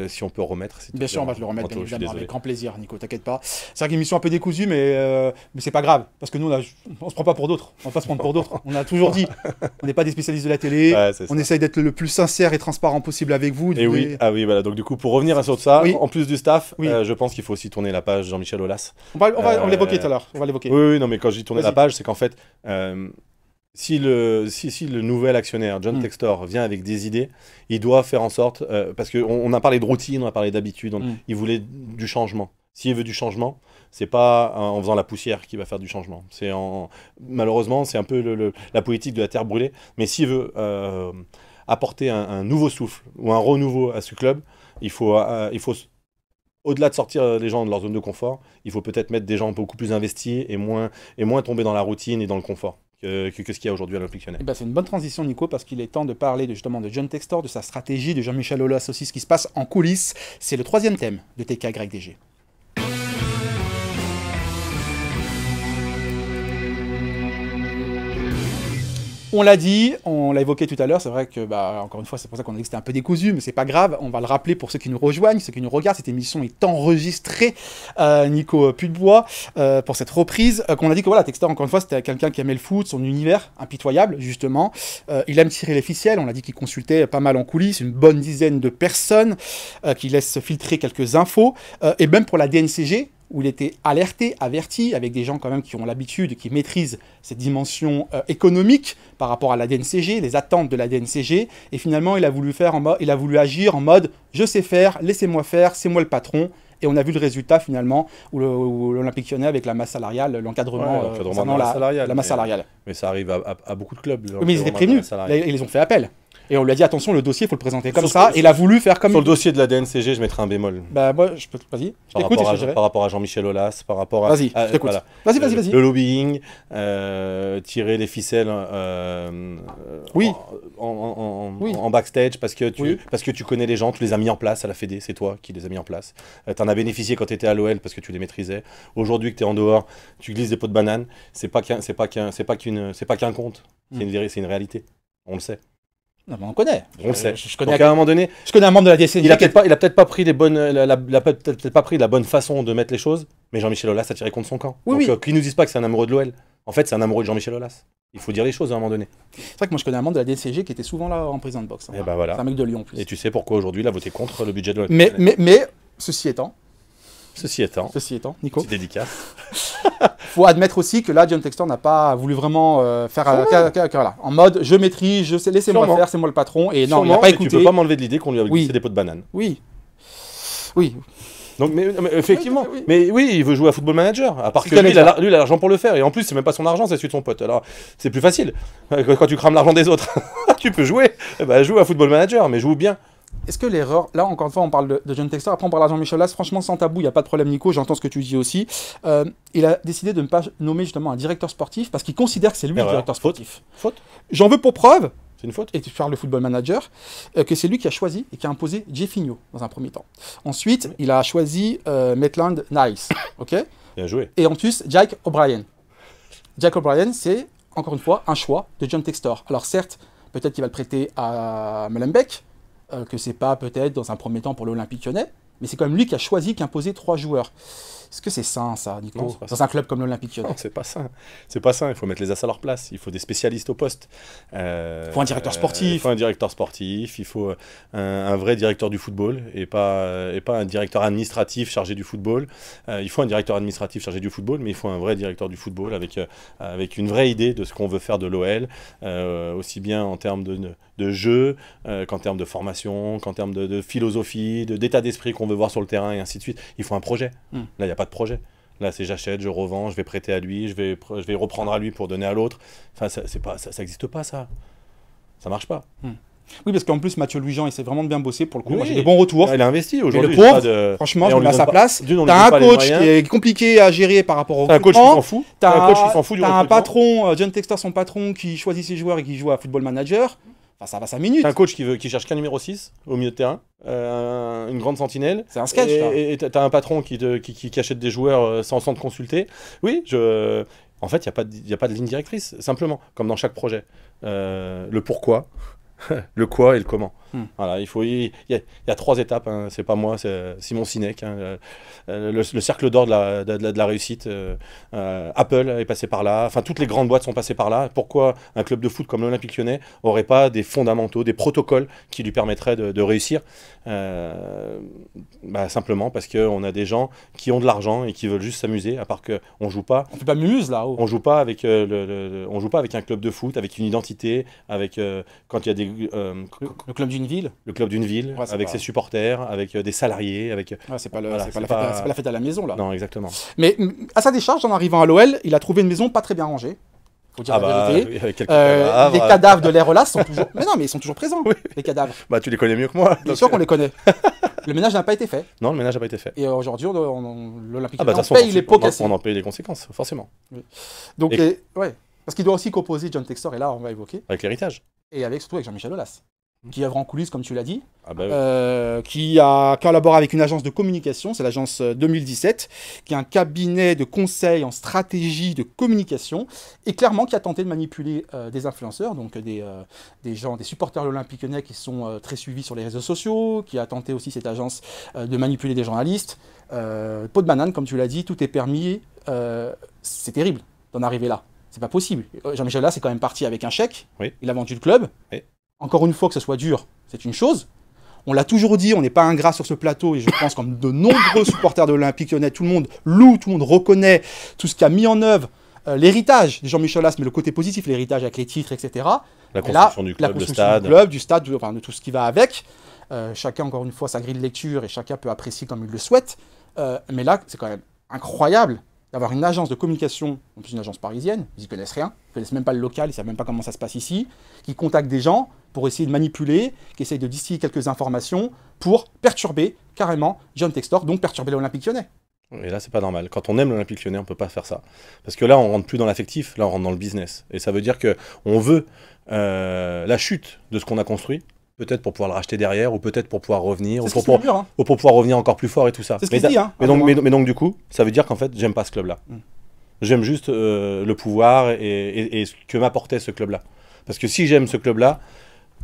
si on peut remettre... Bien sûr, on va te le remettre, bien évidemment, avec grand plaisir, Nico, t'inquiète pas. C'est vrai qu'une émission un peu décousue, mais c'est pas grave, parce que nous, on se prend pas pour d'autres, on va pas se prendre pour d'autres. On a toujours dit, on n'est pas des spécialistes de la télé, on essaye d'être le plus sincère et transparent possible avec vous. Et oui, voilà, donc du coup, pour revenir à ça, en plus du staff, je pense qu'il faut aussi tourner la page Jean-Michel Aulas. On va l'évoquer tout à l'heure, on va l'évoquer. Oui, non, mais quand je dis tourner la page, c'est qu'en fait... Si le nouvel actionnaire, John Textor, vient avec des idées, il doit faire en sorte, parce qu'on a parlé de routine, on a parlé d'habitude, il voulait du changement. S'il veut du changement, c'est pas en faisant la poussière qu'il va faire du changement. Malheureusement, c'est un peu la politique de la terre brûlée, mais s'il veut apporter un nouveau souffle ou un renouveau à ce club, il faut au-delà de sortir les gens de leur zone de confort, il faut peut-être mettre des gens beaucoup plus investis et moins tomber dans la routine et dans le confort que ce qu'il y a aujourd'hui à l'Olympique Lyonnais. C'est une bonne transition, Nico, parce qu'il est temps de parler justement de John Textor, de sa stratégie, de Jean-Michel Aulas aussi, ce qui se passe en coulisses. C'est le 3e thème de TKYDG. On l'a dit, on l'a évoqué tout à l'heure, c'est vrai que, encore une fois, c'est pour ça qu'on a dit que c'était un peu décousu, mais c'est pas grave, on va le rappeler pour ceux qui nous rejoignent, ceux qui nous regardent, cette émission est enregistrée, Nico Pudebois, pour cette reprise, qu'on a dit que voilà, Textor, encore une fois, c'était quelqu'un qui aimait le foot, son univers impitoyable, justement, il aime tirer les ficelles, on l'a dit qu'il consultait pas mal en coulisses, une bonne dizaine de personnes, qui laissent filtrer quelques infos, et même pour la DNCG, où il était alerté, averti, avec des gens quand même qui ont l'habitude, qui maîtrisent cette dimension économique par rapport à la DNCG, les attentes de la DNCG, et finalement il a voulu agir en mode « je sais faire, laissez-moi faire, c'est moi le patron », et on a vu le résultat finalement, où l'Olympique Lyonnais avec la masse salariale, l'encadrement de la masse salariale. Mais ça arrive à beaucoup de clubs. Oui, mais ils étaient prévenus, ils les ont fait appel. Et on lui a dit, attention, le dossier, il faut le présenter comme ça. Et il a voulu faire comme... Sur le dossier de la DNCG, je mettrai un bémol. Moi, je peux... Vas-y, je t'écoute et je dirai. Par rapport à Jean-Michel Aulas, par rapport à... Vas-y, je t'écoute. Voilà. Vas-y. Le lobbying, tirer les ficelles en backstage parce que tu connais les gens, tu les as mis en place à la Fédé, c'est toi qui les as mis en place. Tu en as bénéficié quand tu étais à l'OL parce que tu les maîtrisais. Aujourd'hui que tu es en dehors, tu glisses des pots de banane. C'est pas qu'un conte, c'est une réalité. On le sait. Non, mais on connaît. On le sait. Je connais donc à un moment donné, je connais un membre de la DNCG. Il a peut-être pas pris la bonne façon de mettre les choses, mais Jean-Michel Aulas a tiré contre son camp. Qu'ils nous disent pas que c'est un amoureux de l'OL. En fait, c'est un amoureux de Jean-Michel Aulas. Il faut dire les choses à un moment donné. C'est vrai que moi je connais un membre de la DNCG qui était souvent là en prison de boxe. Et voilà. C'est un mec de Lyon en plus. Et tu sais pourquoi aujourd'hui il a voté contre le budget de l'OL. Mais ceci étant, Nico, c'est délicat. Faut admettre aussi que là, John Textor n'a pas voulu vraiment faire en mode je maîtrise, je sais, laissez-moi faire, c'est moi le patron. Et non, il n'a pas écouté. Tu peux pas m'enlever de l'idée qu'on lui a glissé des pots de banane. Oui. Donc, mais effectivement, mais oui, il veut jouer à Football Manager. À part que lui, il a l'argent pour le faire. Et en plus, c'est même pas son argent, c'est celui de son pote. Alors, c'est plus facile. Quand tu crames l'argent des autres, tu peux jouer. Joue à Football Manager, mais joue bien. Est-ce que l'erreur, là encore une fois on parle de John Textor, après on parle de Jean-Michel Aulas, franchement sans tabou, il n'y a pas de problème Nico, j'entends ce que tu dis aussi. Il a décidé de ne pas nommer justement un directeur sportif parce qu'il considère que c'est lui le directeur sportif. Faute. J'en veux pour preuve, c'est une faute. Et tu parles de Football Manager, que c'est lui qui a choisi et qui a imposé Jeffinho dans un premier temps. Ensuite, il a choisi Maitland Niles, ok. Bien joué. Et en plus, Jack O'Brien. Jack O'Brien, c'est encore une fois un choix de John Textor. Alors certes, peut-être qu'il va le prêter à Molenbeek, que c'est pas peut-être dans un premier temps pour l'Olympique Lyonnais, mais c'est quand même lui qui a choisi, qui a imposé 3 joueurs. Est-ce que c'est sain, ça, Nico, non, dans un club comme l'Olympique Lyonnais? Non, c'est pas sain. C'est pas sain. Il faut mettre les as à leur place. Il faut des spécialistes au poste. Il faut un directeur sportif. Il faut un directeur sportif. Il faut un vrai directeur du football et pas un directeur administratif chargé du football. Il faut un directeur administratif chargé du football, mais il faut un vrai directeur du football avec une vraie idée de ce qu'on veut faire de l'OL, aussi bien en termes de jeu qu'en termes de formation, qu'en termes de philosophie, d'état d'esprit qu'on veut voir sur le terrain et ainsi de suite. Il faut un projet. Là, il n'y a pas de projet. Là, c'est j'achète, je revends, je vais prêter à lui, je vais reprendre à lui pour donner à l'autre. Enfin, ça n'existe pas, ça. Ça marche pas. Oui, parce qu'en plus, Mathieu Louis-Jean, il s'est vraiment bien bossé pour le coup. Oui. Moi, j'ai des bons retours. Il a investi Mais aujourd'hui. le pauvre, de... franchement, Et je on me mets à lui sa donne pas- place. d'une, on lui T'as donne un pas les coach moyens. qui est compliqué à gérer par rapport au T'as un coach qui recrutement. s'en fout. T'as un coach qui s'en fout du T'as un recrutement. patron, John Textor, son patron, qui choisit ses joueurs et qui joue à Football Manager. Enfin, ça va 5 minutes. T'as un coach qui cherche qu'un numéro 6 au milieu de terrain, une grande sentinelle. C'est un sketch, là. Et t'as un patron qui achète des joueurs sans te consulter. Oui, en fait, il n'y a pas de ligne directrice, simplement, comme dans chaque projet. Le pourquoi, le quoi et le comment. Voilà, il y a 3 étapes, hein. C'est pas moi, c'est Simon Sinek, hein. Le cercle d'or de la réussite. Apple est passé par là, enfin toutes les grandes boîtes sont passées par là. Pourquoi un club de foot comme l'Olympique Lyonnais n'aurait pas des fondamentaux, des protocoles qui lui permettraient de réussir? Simplement parce qu'on a des gens qui ont de l'argent et qui veulent juste s'amuser, à part qu'on joue pas. On fait pas muse là-haut. On joue pas avec on joue pas avec un club de foot, avec une identité, avec quand il y a des Le club d'une ville. le club d'une ville, Ouais, c'est avec pas- ses supporters, avec des salariés, avec Ouais, c'est pas, Voilà, c'est pas c'est c'est pas la fête à la maison là. non exactement. Mais à sa décharge, en arrivant à l'OL, il a trouvé une maison pas très bien rangée. Faut dire la vérité. oui, avec quelques cadavres. Les cadavres de l'Air sont toujours. Mais non, mais ils sont toujours présents. Oui. Les cadavres. Bah tu les connais mieux que moi. Bien donc, sûr qu'on les connaît. Le ménage n'a pas été fait. Non, le ménage n'a pas été fait. Et aujourd'hui, l'Olympique Ah bah de Lyonnais toute façon, paye les pots cassés. on en paye les conséquences, forcément. Donc, Et- ouais. Parce qu'il doit aussi composer John Textor, et là, on va évoquer. Avec l'héritage. Et surtout avec Jean-Michel Aulas, qui œuvre en coulisses, comme tu l'as dit. Ah bah oui. Qui a collaboré avec une agence de communication, c'est l'agence 2017, qui est un cabinet de conseil en stratégie de communication, et clairement qui a tenté de manipuler des influenceurs, donc des gens, des supporters de l'Olympique Lyonnais qui sont très suivis sur les réseaux sociaux, qui a tenté aussi cette agence de manipuler des journalistes. Peau de banane, comme tu l'as dit, tout est permis. C'est terrible d'en arriver là. C'est pas possible. Jean-Michel Aulas est quand même parti avec un chèque. Oui. Il a vendu le club. Oui. Encore une fois, que ce soit dur, c'est une chose. On l'a toujours dit, on n'est pas ingrat sur ce plateau, et je pense comme de nombreux supporters de l'Olympique Lyonnais, tout le monde loue, tout le monde reconnaît tout ce qui a mis en œuvre l'héritage de Jean-Michel Aulas, mais le côté positif, l'héritage avec les titres, etc. La Et là, construction du la club, construction du stade, enfin, de tout ce qui va avec. Chacun, encore une fois, sa grille de lecture, et chacun peut apprécier comme il le souhaite. Mais là, c'est quand même incroyable d'avoir une agence de communication, en plus une agence parisienne, ils n'y connaissent rien, ils ne connaissent même pas le local, ils ne savent même pas comment ça se passe ici, qui contactent des gens pour essayer de manipuler, qui essayent de distiller quelques informations pour perturber carrément John Textor, donc perturber l'Olympique Lyonnais. Et là, c'est pas normal. Quand on aime l'Olympique Lyonnais, on peut pas faire ça. Parce que là, on rentre plus dans l'affectif, là, on rentre dans le business. Et ça veut dire que on veut la chute de ce qu'on a construit, peut-être pour pouvoir le racheter derrière, ou peut-être pour pouvoir revenir, C'est ou ce qui pour, se dit, hein. ou pour pouvoir revenir encore plus fort et tout ça. C'est ce qui se dit, hein. Mais donc, du coup, ça veut dire qu'en fait, j'aime pas ce club-là. J'aime juste le pouvoir et ce que m'apportait ce club-là. Parce que si j'aime ce club-là,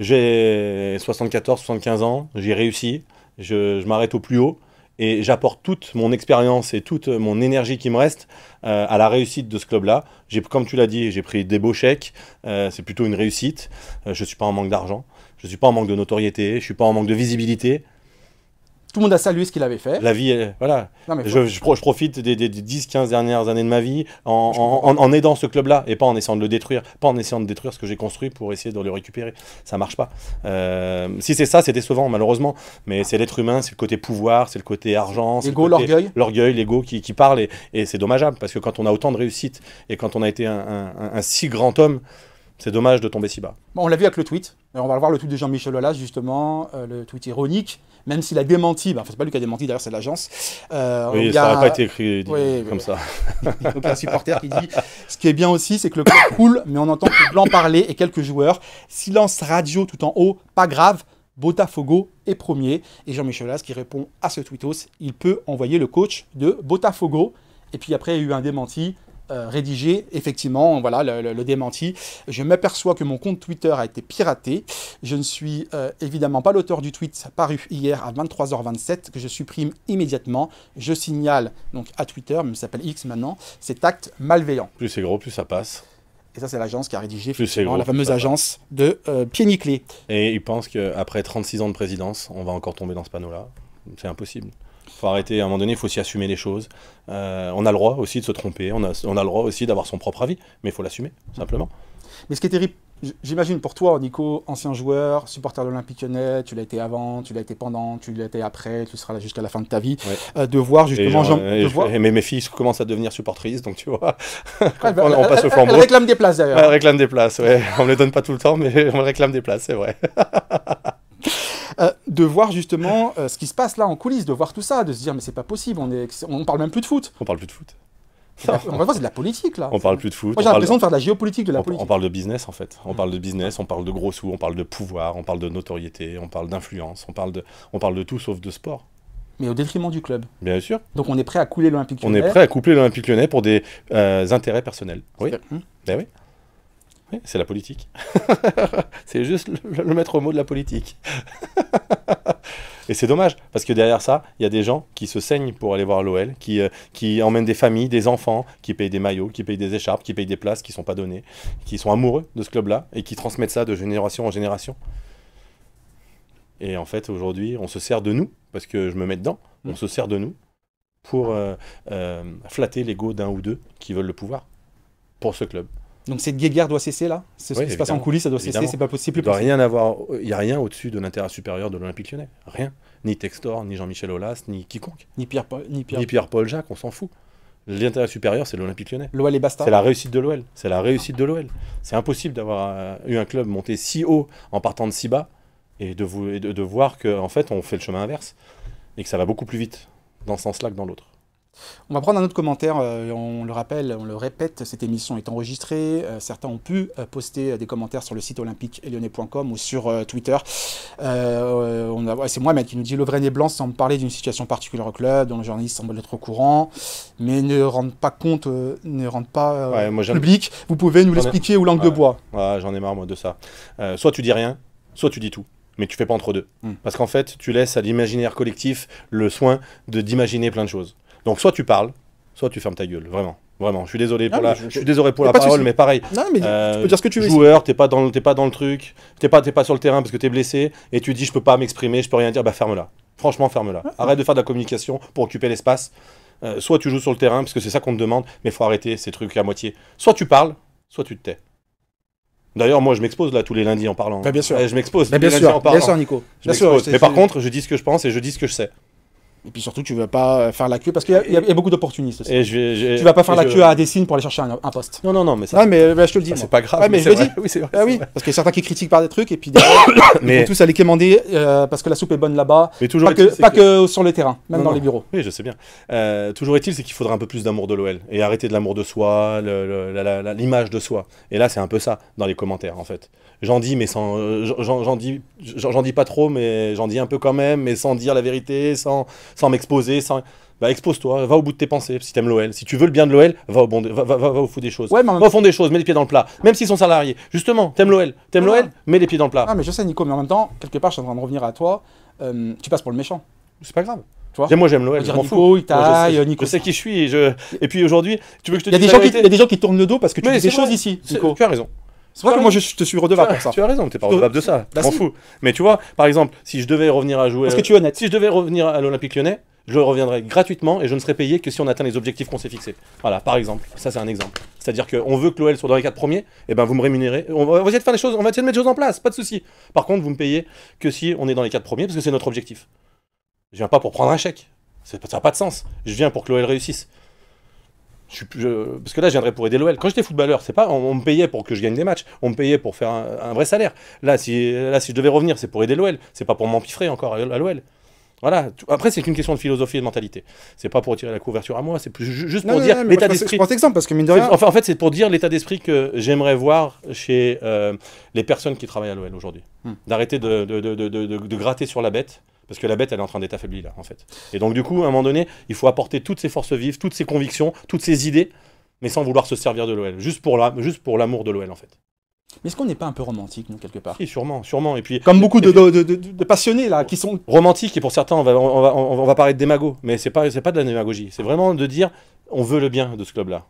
j'ai 74, 75 ans, j'ai réussi, je m'arrête au plus haut, et j'apporte toute mon expérience et toute mon énergie qui me reste à la réussite de ce club-là. Comme tu l'as dit, j'ai pris des beaux chèques, c'est plutôt une réussite. Je ne suis pas en manque d'argent, je ne suis pas en manque de notoriété, je ne suis pas en manque de visibilité. Tout le monde a salué ce qu'il avait fait. La vie, voilà. Non, mais Je profite des 10-15 dernières années de ma vie en aidant ce club-là et pas en essayant de le détruire, pas en essayant de détruire ce que j'ai construit pour essayer de le récupérer. Ça marche pas. Si c'est ça, c'est décevant malheureusement. Mais c'est l'être humain, c'est le côté pouvoir, c'est le côté argent, c'est L'ego, le côté- l'orgueil. l'orgueil, l'ego qui parle et c'est dommageable parce que quand on a autant de réussite et quand on a été un si grand homme, c'est dommage de tomber si bas. Bon, on l'a vu avec le tweet. On va voir le tweet de Jean-Michel Aulas, justement, le tweet ironique, même s'il a démenti, enfin, c'est pas lui qui a démenti, d'ailleurs, c'est l'agence. Oui, il y ça a- n'aurait pas été écrit Oui, comme oui. ça. Donc, il y a un supporter qui dit ce qui est bien aussi, c'est que le club coule, mais on entend que blanc parler et quelques joueurs. Silence radio tout en haut, pas grave. Botafogo est premier. Et Jean-Michel Aulas qui répond à ce tweetos, il peut envoyer le coach de Botafogo. Et puis après, il y a eu un démenti rédigé. Effectivement, voilà le démenti. Je m'aperçois que mon compte Twitter a été piraté. Je ne suis évidemment pas l'auteur du tweet paru hier à 23h27 que je supprime immédiatement. Je signale donc à Twitter, mais il s'appelle X maintenant, cet acte malveillant. Plus c'est gros, plus ça passe. Et ça, c'est l'agence qui a rédigé Plus c'est effectivement, gros, la fameuse plus ça va. agence de Pied Nickelé. Et ils pensent qu'après 36 ans de présidence, on va encore tomber dans ce panneau-là. C'est impossible. Il faut arrêter, à un moment donné, il faut aussi assumer les choses. On a le droit aussi de se tromper, on a le droit aussi d'avoir son propre avis, mais il faut l'assumer, simplement. Mais ce qui est terrible j'imagine pour toi, Nico, ancien joueur, supporter de l'Olympique Lyonnais, tu l'as été avant, tu l'as été pendant, tu l'as été après, tu seras là jusqu'à la fin de ta vie, de voir justement... Mais mes filles commencent à devenir supportrices, donc tu vois, on passe le flambeau. Elle réclame des places d'ailleurs. Elle réclame des places, ouais. On ne les donne pas tout le temps, mais on réclame des places, c'est vrai. De voir justement ce qui se passe là en coulisses, de voir tout ça, de se dire mais c'est pas possible, on parle même plus de foot. On parle plus de foot. On va voir, c'est de la politique là. On parle plus de foot. Moi j'ai l'impression de faire de la géopolitique de la politique. On parle de business en fait. On parle de business, on parle de gros sous, on parle de pouvoir, on parle de notoriété, on parle d'influence, on parle de tout sauf de sport. Mais au détriment du club. Bien sûr. Donc on est prêt à couler l'Olympique Lyonnais. On est prêt à coupler l'Olympique Lyonnais pour des intérêts personnels. Oui. Ben oui. Oui, c'est la politique. C'est juste le maître mot de la politique. Et c'est dommage, parce que derrière ça, il y a des gens qui se saignent pour aller voir l'OL, qui emmènent des familles, des enfants, qui payent des maillots, qui payent des écharpes, qui payent des places qui ne sont pas données, qui sont amoureux de ce club-là, et qui transmettent ça de génération en génération. Et en fait, aujourd'hui, on se sert de nous, parce que je me mets dedans, on se sert de nous pour flatter l'ego d'un ou deux qui veulent le pouvoir pour ce club. Donc cette guéguerre doit cesser là. Ce qui se passe en coulisses, ça doit cesser, c'est pas possible. Il n'y a rien au-dessus de l'intérêt supérieur de l'Olympique Lyonnais. Rien. Ni Textor, ni Jean-Michel Aulas, ni quiconque. Ni Pierre-Paul Jacques, on s'en fout. L'intérêt supérieur, c'est l'Olympique Lyonnais. L'OL et basta. C'est la réussite de l'OL. C'est la réussite de l'OL. C'est impossible d'avoir eu un club monté si haut en partant de si bas et de voir qu'en fait, on fait le chemin inverse et que ça va beaucoup plus vite dans ce sens-là que dans l'autre. On va prendre un autre commentaire, on le rappelle, on le répète, cette émission est enregistrée, certains ont pu poster des commentaires sur le site olympiquelyonnais.com ou sur Twitter. C'est Mohamed qui nous dit « Le vrai nez blanc semble parler d'une situation particulière au club, dont le journaliste semble être au courant, mais ne rend pas compte, public. Vous pouvez nous l'expliquer ou langue de bois ?» J'en ai marre moi de ça. Soit tu dis rien, soit tu dis tout. Mais tu fais pas entre deux. Parce qu'en fait, tu laisses à l'imaginaire collectif le soin d'imaginer plein de choses. Donc soit tu parles, soit tu fermes ta gueule, vraiment. Vraiment, je suis désolé pour la parole, mais pareil. Non, mais tu peux dire ce que tu veux. Joueur, t'es pas dans le truc, t'es pas sur le terrain parce que t'es blessé, et tu dis je peux pas m'exprimer, je peux rien dire, bah ferme-la. Franchement, ferme-la. Arrête de faire de la communication pour occuper l'espace. Soit tu joues sur le terrain, parce que c'est ça qu'on te demande, mais faut arrêter ces trucs à moitié. Soit tu parles, soit tu te tais. D'ailleurs, moi, je m'expose là tous les lundis en parlant. Bah, bien sûr. Je m'expose. Bien sûr, Nico. Mais par contre, je dis ce que je pense et je dis ce que je sais. Et puis surtout, tu ne vas pas faire la queue, parce qu'il y a beaucoup d'opportunistes aussi. Tu ne vas pas faire la queue à Dessine pour aller chercher un poste. Non, mais ça... Ouais, mais je te le dis. C'est pas grave. Ouais, mais je le dis. Oui, c'est vrai. Oui, parce qu'il y a certains qui critiquent par des trucs, et puis derrière, ils vont tous aller quémander, parce que la soupe est bonne là-bas. Mais toujours pas que sur le terrain, même dans les bureaux. Oui, je sais bien. Toujours est-il, c'est qu'il faudra un peu plus d'amour de l'OL. Et arrêter de l'amour de soi, l'image de soi. Et là, c'est un peu ça, dans les commentaires, en fait. J'en dis, mais j'en dis pas trop, mais j'en dis un peu quand même, mais sans dire la vérité, sans m'exposer, Bah expose-toi, va au bout de tes pensées, si t'aimes l'OL. Si tu veux le bien de l'OL, va au fond des choses. Ouais, va au fond des choses, mets les pieds dans le plat. Même s'ils sont salariés. Justement, t'aimes l'OL, mets les pieds dans le plat. Ah mais je sais Nico, mais en même temps, quelque part, je suis en train de revenir à toi, tu passes pour le méchant. C'est pas grave. Tu vois, moi j'aime l'OL, je m'en fous. Nico, je sais qui je suis et puis aujourd'hui, tu veux que je te dise il y a des gens qui tournent le dos parce que tu dis des choses ici, Nico. Tu as raison. C'est vrai que moi je te suis redevable pour ça. Tu as raison, t'es pas redevable de ça. Je m'en fous. Mais tu vois, par exemple, si je devais revenir à jouer... Parce que tu es honnête. Si je devais revenir à l'Olympique Lyonnais, je reviendrai gratuitement et je ne serai payé que si on atteint les objectifs qu'on s'est fixés. Voilà, par exemple. Ça, c'est un exemple. C'est-à-dire qu'on veut que l'OL soit dans les 4 premiers, et ben vous me rémunérez. On va essayer de faire les choses, on va essayer de mettre les choses en place, pas de souci. Par contre, vous me payez que si on est dans les 4 premiers, parce que c'est notre objectif. Je viens pas pour prendre un chèque. Ça n'a pas de sens. Je viens pour que l'OL réussisse. Parce que là, je viendrais pour aider l'OL. Quand j'étais footballeur, c'est pas, on me payait pour que je gagne des matchs. On me payait pour faire un vrai salaire. Là, si je devais revenir, c'est pour aider l'OL. C'est pas pour m'empiffrer encore à l'OL. Voilà. Après, c'est qu'une question de philosophie et de mentalité. C'est pas pour tirer la couverture à moi. C'est juste pour dire l'état d'esprit. Je prends cet exemple parce que mine de rien. En fait, c'est pour dire l'état d'esprit que j'aimerais voir chez les personnes qui travaillent à l'OL aujourd'hui. D'arrêter de gratter sur la bête. Parce que la bête, elle est en train d'être affaiblie, là, en fait. Et donc, du coup, à un moment donné, il faut apporter toutes ses forces vives, toutes ses convictions, toutes ses idées, mais sans vouloir se servir de l'OL. Juste pour l'amour de l'OL, en fait. Mais est-ce qu'on n'est pas un peu romantique, nous, quelque part? Si, sûrement. Et puis, comme beaucoup de passionnés, là, qui sont... Romantiques, et pour certains, on va paraître démago. Mais c'est pas de la démagogie. C'est vraiment de dire, on veut le bien de ce club-là.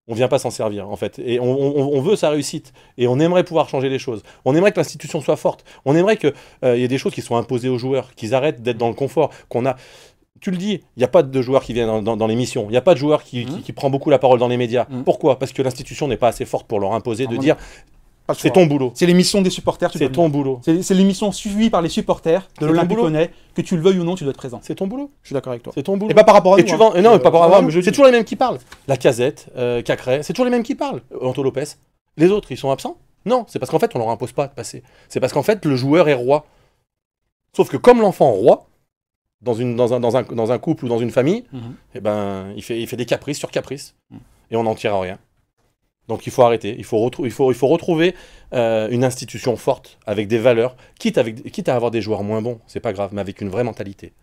On vient pas s'en servir, en fait. Et on veut sa réussite. Et on aimerait pouvoir changer les choses. On aimerait que l'institution soit forte. On aimerait qu'il y ait des choses qui soient imposées aux joueurs, qu'ils arrêtent d'être dans le confort, Tu le dis, il n'y a pas de joueur qui vient dans l'émission. Il n'y a pas de joueur qui prend beaucoup la parole dans les médias. Pourquoi? Parce que l'institution n'est pas assez forte pour leur imposer de dire Pas le C'est choix. ton boulot. C'est l'émission des supporters. Tu C'est dois ton venir. boulot. C'est l'émission suivie par les supporters de C'est l'Olympique ton boulot. Lyonnais. Que tu le veuilles ou non, tu dois être présent. C'est ton boulot. Je suis d'accord avec toi. C'est ton boulot. Et pas par rapport à Et nous. tu hein. vends. Non, pas par rapport à moi. je C'est toujours les mêmes qui parlent. La Casette, Cacré, c'est toujours les mêmes qui parlent. Anto Lopez. Les autres, ils sont absents? Non, c'est parce qu'en fait, on leur impose pas de passer. C'est parce qu'en fait, le joueur est roi. Sauf que comme l'enfant roi, dans un couple ou dans une famille, eh ben, il fait des caprices sur caprices. Et on n'en tire rien. Donc il faut arrêter. Il faut retrouver une institution forte, avec des valeurs, quitte à avoir des joueurs moins bons, c'est pas grave, mais avec une vraie mentalité.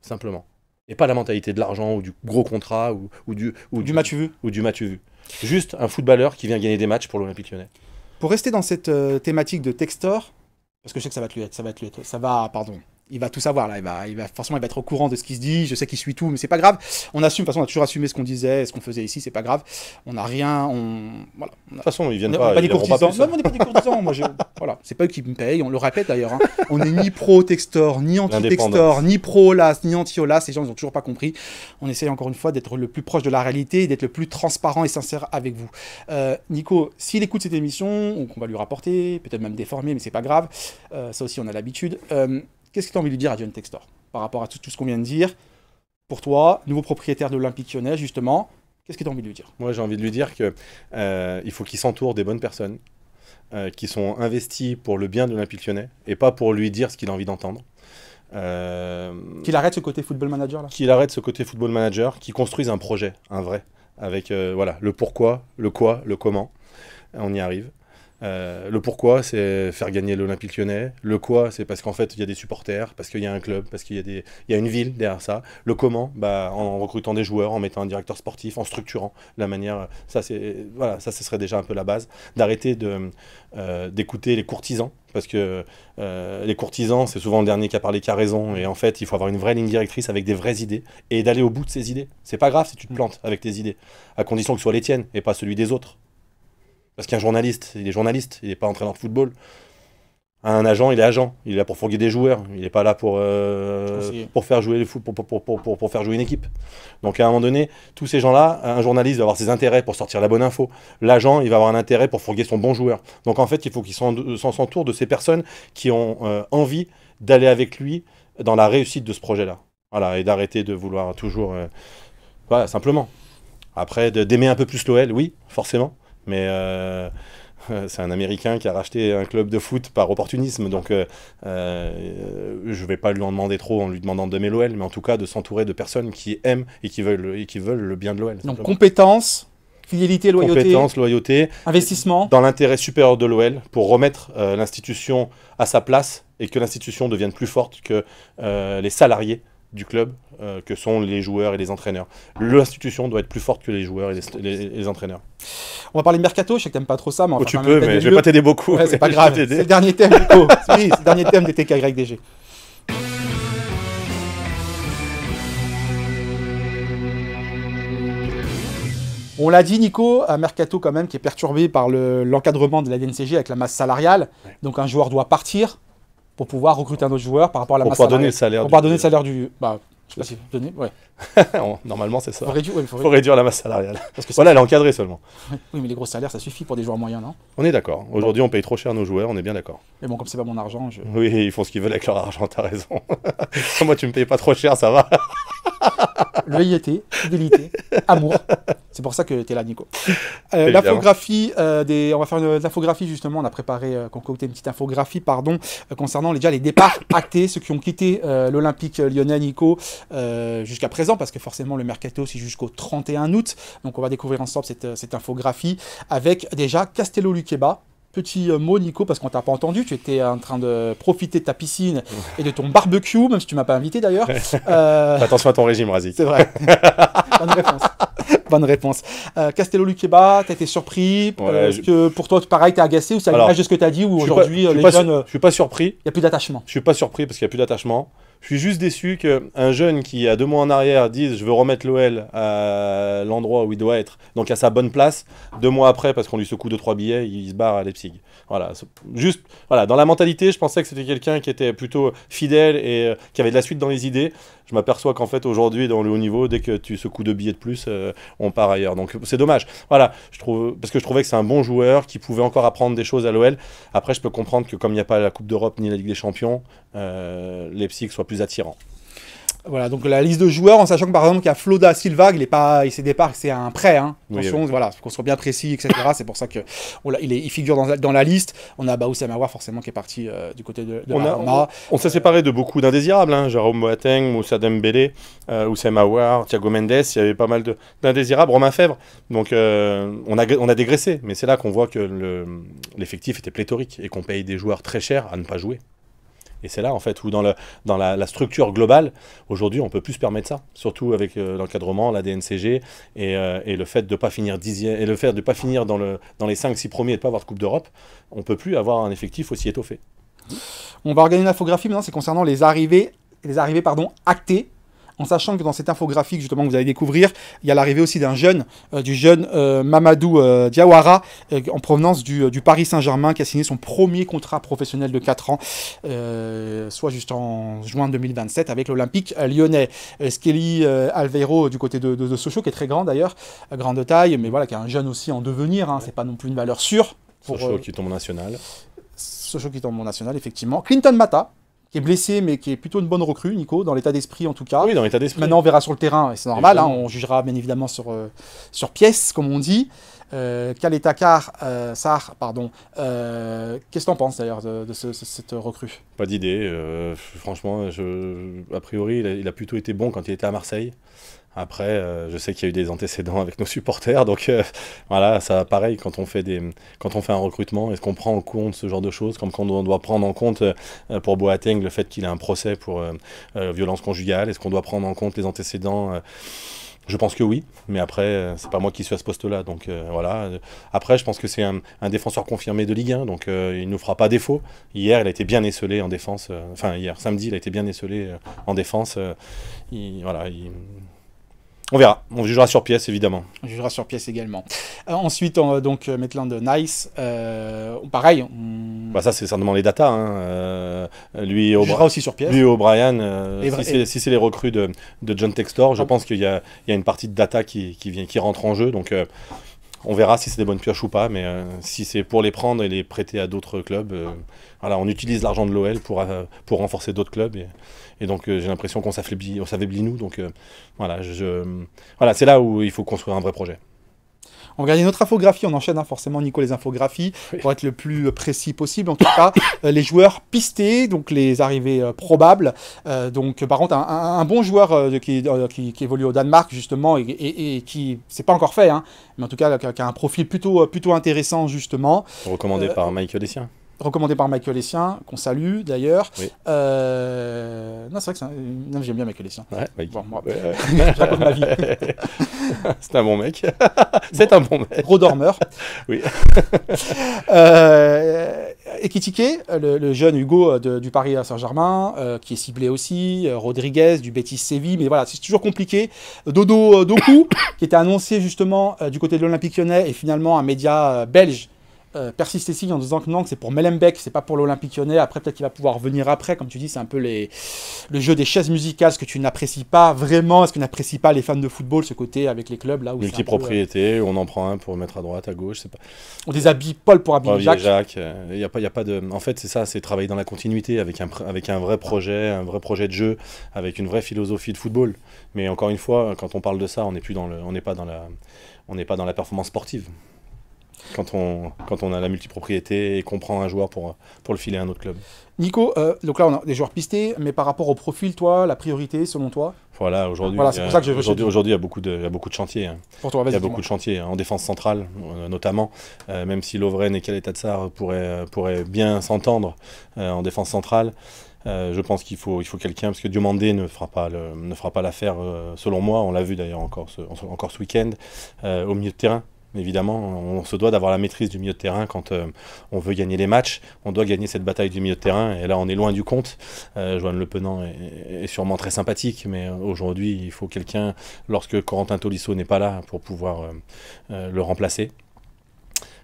Simplement. Et pas la mentalité de l'argent ou du gros contrat ou du match vu. Ou du match vu. Juste un footballeur qui vient gagner des matchs pour l'Olympique Lyonnais. Pour rester dans cette thématique de Textor, parce que je sais que il va tout savoir là, forcément il va être au courant de ce qui se dit, je sais qu'il suit tout, mais c'est pas grave. On assume, de toute façon on a toujours assumé ce qu'on disait, ce qu'on faisait ici, c'est pas grave. On n'a rien, voilà. De toute façon, ils viennent On pas. n'est pas des ils viendront courtisans. plus, Non, on n'est pas des courtisans. Voilà, c'est pas eux qui me payent, on le répète d'ailleurs. Hein. On n'est ni pro-Textor, ni anti-Textor, ni pro-Olas, ni anti-Olas. Ces gens, ils ont toujours pas compris. On essaye encore une fois d'être le plus proche de la réalité et d'être le plus transparent et sincère avec vous. Nico, s'il écoute cette émission, ou qu'on va lui rapporter, peut-être même déformer, mais c'est pas grave. Ça aussi, on a l'habitude. Qu'est-ce que tu as envie de lui dire à John Textor par rapport à tout ce qu'on vient de dire? Pour toi, nouveau propriétaire de l'Olympique Lyonnais, justement, qu'est-ce que tu as envie de lui dire? Moi, j'ai envie de lui dire que il faut qu'il s'entoure des bonnes personnes qui sont investies pour le bien de l'Olympique Lyonnais et pas pour lui dire ce qu'il a envie d'entendre. Qu'il arrête ce côté football manager là? Qu'il arrête ce côté football manager, qu'il construise un projet, un vrai, avec voilà, le pourquoi, le quoi, le comment. On y arrive. Le pourquoi, c'est faire gagner l'Olympique Lyonnais. Le quoi, c'est parce qu'en fait, il y a des supporters, parce qu'il y a un club, parce qu'il y a une ville derrière ça. Le comment, bah, en recrutant des joueurs, en mettant un directeur sportif, en structurant la manière. Ça, ce serait déjà un peu la base. D'arrêter d'écouter les courtisans, parce que les courtisans, c'est souvent le dernier qui a parlé qui a raison. Et en fait, il faut avoir une vraie ligne directrice avec des vraies idées et d'aller au bout de ces idées. C'est pas grave si tu te plantes avec tes idées, à condition que ce soit les tiennes et pas celui des autres. Parce qu'un journaliste, il est journaliste, il n'est pas entraîneur de football. Un agent, il est agent. Il est là pour fourguer des joueurs. Il n'est pas là pour faire jouer le foot, pour faire jouer une équipe. Donc à un moment donné, tous ces gens-là, un journaliste va avoir ses intérêts pour sortir la bonne info. L'agent, il va avoir un intérêt pour fourguer son bon joueur. Donc en fait, il faut qu'il s'entoure de ces personnes qui ont envie d'aller avec lui dans la réussite de ce projet-là. Voilà, et d'arrêter de vouloir toujours... voilà, simplement. Après, d'aimer un peu plus l'OL, oui, forcément. Mais c'est un Américain qui a racheté un club de foot par opportunisme, donc je ne vais pas lui en demander trop en lui demandant d'aimer l'OL, mais en tout cas de s'entourer de personnes qui aiment et qui veulent le bien de l'OL. Donc compétences, fidélité, loyauté, compétence, loyauté, investissement. Dans l'intérêt supérieur de l'OL, pour remettre l'institution à sa place et que l'institution devienne plus forte que les salariés du club, que sont les joueurs et les entraîneurs. L'institution doit être plus forte que les joueurs et les entraîneurs. On va parler de mercato, je sais que t'aimes pas trop ça, mais on va tu peux, mais je vais pas t'aider beaucoup. Ouais, c'est pas grave, c'est le dernier thème, Nico. Oui, c'est le dernier thème des TKYDG. On l'a dit, Nico, un mercato quand même qui est perturbé par l'encadrement de la DNCG avec la masse salariale. Ouais. Donc un joueur doit partir pour pouvoir recruter un autre joueur par rapport à la masse salariale. Pour pouvoir donner le salaire du... Bah, je sais pas si donner, ouais. Normalement, c'est ça. Faut réduire la masse salariale. Parce que voilà, elle est encadrée seulement. Oui, mais les gros salaires, ça suffit pour des joueurs moyens, non? On est d'accord. Aujourd'hui, on paye trop cher nos joueurs, on est bien d'accord. Mais bon, comme c'est pas mon argent, Oui, ils font ce qu'ils veulent avec leur argent, t'as raison. Moi, tu me payes pas trop cher, ça va. Loyauté, fidélité, amour. C'est pour ça que t'es là, Nico. L'infographie, on va faire une infographie justement. On a préparé, concocté une petite infographie, pardon, concernant déjà les départs actés, ceux qui ont quitté l'Olympique Lyonnais, Nico, jusqu'à présent, parce que forcément le mercato c'est jusqu'au 31 août. Donc on va découvrir ensemble cette infographie avec déjà Castello Luqueba. Petit mot, Nico, parce qu'on t'a pas entendu. Tu étais en train de profiter de ta piscine et de ton barbecue, même si tu m'as pas invité d'ailleurs. Attention à ton régime, Razik. C'est vrai. Bonne réponse. Bonne réponse. Castello Luqueba, t'as été surpris. Est-ce que pour toi, pareil, t'es agacé ou c'est à l'image de ce que t'as dit ou aujourd'hui les jeunes. Je suis pas surpris. Il n'y a plus d'attachement. Je suis pas surpris parce qu'il n'y a plus d'attachement. Je suis juste déçu qu'un jeune qui, à 2 mois en arrière, dise « je veux remettre l'OL à l'endroit où il doit être », donc à sa bonne place, 2 mois après, parce qu'on lui secoue 2-3 billets, il se barre à Leipzig. Voilà, juste, voilà, dans la mentalité, je pensais que c'était quelqu'un qui était plutôt fidèle et qui avait de la suite dans les idées. je m'aperçois qu'en fait aujourd'hui dans le haut niveau, dès que tu secoues 2 billets de plus, on part ailleurs. Donc c'est dommage. Voilà, parce que je trouvais que c'est un bon joueur qui pouvait encore apprendre des choses à l'OL. Après, je peux comprendre que comme il n'y a pas la Coupe d'Europe ni la Ligue des Champions, Leipzig soit plus attirant. Voilà, donc la liste de joueurs, en sachant que par exemple qu'il y a Flo da Silva, il s'est départ, c'est un prêt, hein. Attention, voilà, qu'on soit bien précis, etc. C'est pour ça que il figure dans la liste. On a Oussem Aouar forcément qui est parti du côté de la Roma. On s'est séparé de beaucoup d'indésirables, hein. Jérôme Boateng, Moussa Dembélé, Oussem Aouar, Thiago Mendes, il y avait pas mal d'indésirables, Romain Fèvre. Donc on a dégraissé, mais c'est là qu'on voit que l'effectif était pléthorique et qu'on paye des joueurs très chers à ne pas jouer. Et c'est là, en fait, où dans la structure globale, aujourd'hui, on ne peut plus se permettre ça. Surtout avec l'encadrement, la DNCG, et le fait de ne pas finir dixième, et le fait de pas finir dans les 5-6 premiers et de ne pas avoir de Coupe d'Europe, on ne peut plus avoir un effectif aussi étoffé. On va organiser une infographie maintenant, c'est concernant les arrivées actées. En sachant que dans cette infographie justement que vous allez découvrir, il y a l'arrivée aussi du jeune Mamadou Diawara en provenance du Paris Saint-Germain qui a signé son premier contrat professionnel de 4 ans, soit juste en juin 2027 avec l'Olympique lyonnais. Skelly Alveiro du côté de Sochaux, qui est très grand d'ailleurs, grande de taille, mais voilà, qui est un jeune aussi en devenir, hein, c'est pas non plus une valeur sûre. Sochaux qui tombe en national. Sochaux qui tombe en national, effectivement. Clinton Mata, qui est blessé, mais qui est plutôt une bonne recrue, Nico, dans l'état d'esprit en tout cas. Oui, dans l'état d'esprit. Maintenant, on verra sur le terrain, et c'est normal, hein, on jugera bien évidemment sur pièce, comme on dit. Kaletakar Sarr, pardon. Qu'est-ce que tu en penses d'ailleurs de cette recrue? Pas d'idée. Franchement, a priori, il a plutôt été bon quand il était à Marseille. Après, je sais qu'il y a eu des antécédents avec nos supporters, donc voilà, ça pareil, quand on fait un recrutement, est-ce qu'on prend en compte ce genre de choses, comme quand on doit prendre en compte pour Boateng le fait qu'il a un procès pour violence conjugale, est-ce qu'on doit prendre en compte les antécédents je pense que oui, mais après, c'est pas moi qui suis à ce poste-là, donc voilà. Après, je pense que c'est un défenseur confirmé de Ligue 1, donc il nous fera pas défaut. Hier, il a été bien esselé en défense, hier, samedi, il a été bien esselé en défense. On verra, on jugera sur pièce évidemment. On jugera sur pièce également. Ensuite, donc Maitland Nice, pareil. Ça, c'est certainement les datas. Hein. Lui, on jugera aussi sur pièce. Lui, O'Brien, si c'est les recrues de John Textor, je pense qu'il y a une partie de data qui rentre en jeu. Donc, on verra si c'est des bonnes pioches ou pas. Mais si c'est pour les prendre et les prêter à d'autres clubs, voilà, on utilise l'argent de l'OL pour renforcer d'autres clubs. Et donc j'ai l'impression qu'on s'affaiblit nous. Donc voilà, c'est là où il faut construire un vrai projet. On regarde une autre infographie, on enchaîne forcément Nico les infographies, pour être le plus précis possible. En tout cas, les joueurs pistés, donc les arrivées probables. Donc par contre, un bon joueur qui évolue au Danemark justement et qui, c'est pas encore fait, hein, mais en tout cas qui a un profil plutôt intéressant justement. Recommandé par Michael Essien. Recommandé par Michael Essien, qu'on salue d'ailleurs. Oui. Non, c'est vrai que j'aime bien Michael Essien. Ouais, bon, moi, je raconte ma vie. C'est un bon mec. C'est un bon mec. Gros dormeur. Oui. Ekitike, le jeune Hugo du Paris Saint-Germain, qui est ciblé aussi. Rodriguez du Betis Séville, mais voilà, c'est toujours compliqué. Doku, qui était annoncé justement du côté de l'Olympique Lyonnais, et finalement un média belge persiste ici en disant que non, que c'est pour Molenbeek, c'est pas pour l'Olympique Lyonnais. Après, peut-être qu'il va pouvoir venir après. Comme tu dis, c'est un peu le jeu des chaises musicales, ce que tu n'apprécies pas vraiment, ce que n'apprécient pas les fans de football, ce côté avec les clubs là où multipropriété, on en prend un pour mettre à droite, à gauche, c'est pas. On déshabille Paul pour habiller Jacques. Il y a pas de. En fait, c'est ça, c'est travailler dans la continuité avec un vrai projet de jeu, avec une vraie philosophie de football. Mais encore une fois, quand on parle de ça, on n'est pas dans la performance sportive. Quand on a la multipropriété et qu'on prend un joueur pour le filer à un autre club. Nico, donc là on a des joueurs pistés, mais par rapport au profil, toi, la priorité selon toi? Voilà, aujourd'hui, il y a beaucoup de chantiers. Hein. Pour toi, il y a beaucoup de chantiers en défense centrale, notamment, même si Lovren et Kaleta-Tsar pourraient bien s'entendre en défense centrale. Je pense qu'il faut quelqu'un, parce que Diomandé ne fera pas l'affaire, selon moi. On l'a vu d'ailleurs encore ce week-end, au milieu de terrain. Évidemment, on se doit d'avoir la maîtrise du milieu de terrain quand on veut gagner les matchs. On doit gagner cette bataille du milieu de terrain. Et là, on est loin du compte. Joanne Le Penant est sûrement très sympathique, mais aujourd'hui, il faut quelqu'un, lorsque Corentin Tolisso n'est pas là, pour pouvoir le remplacer.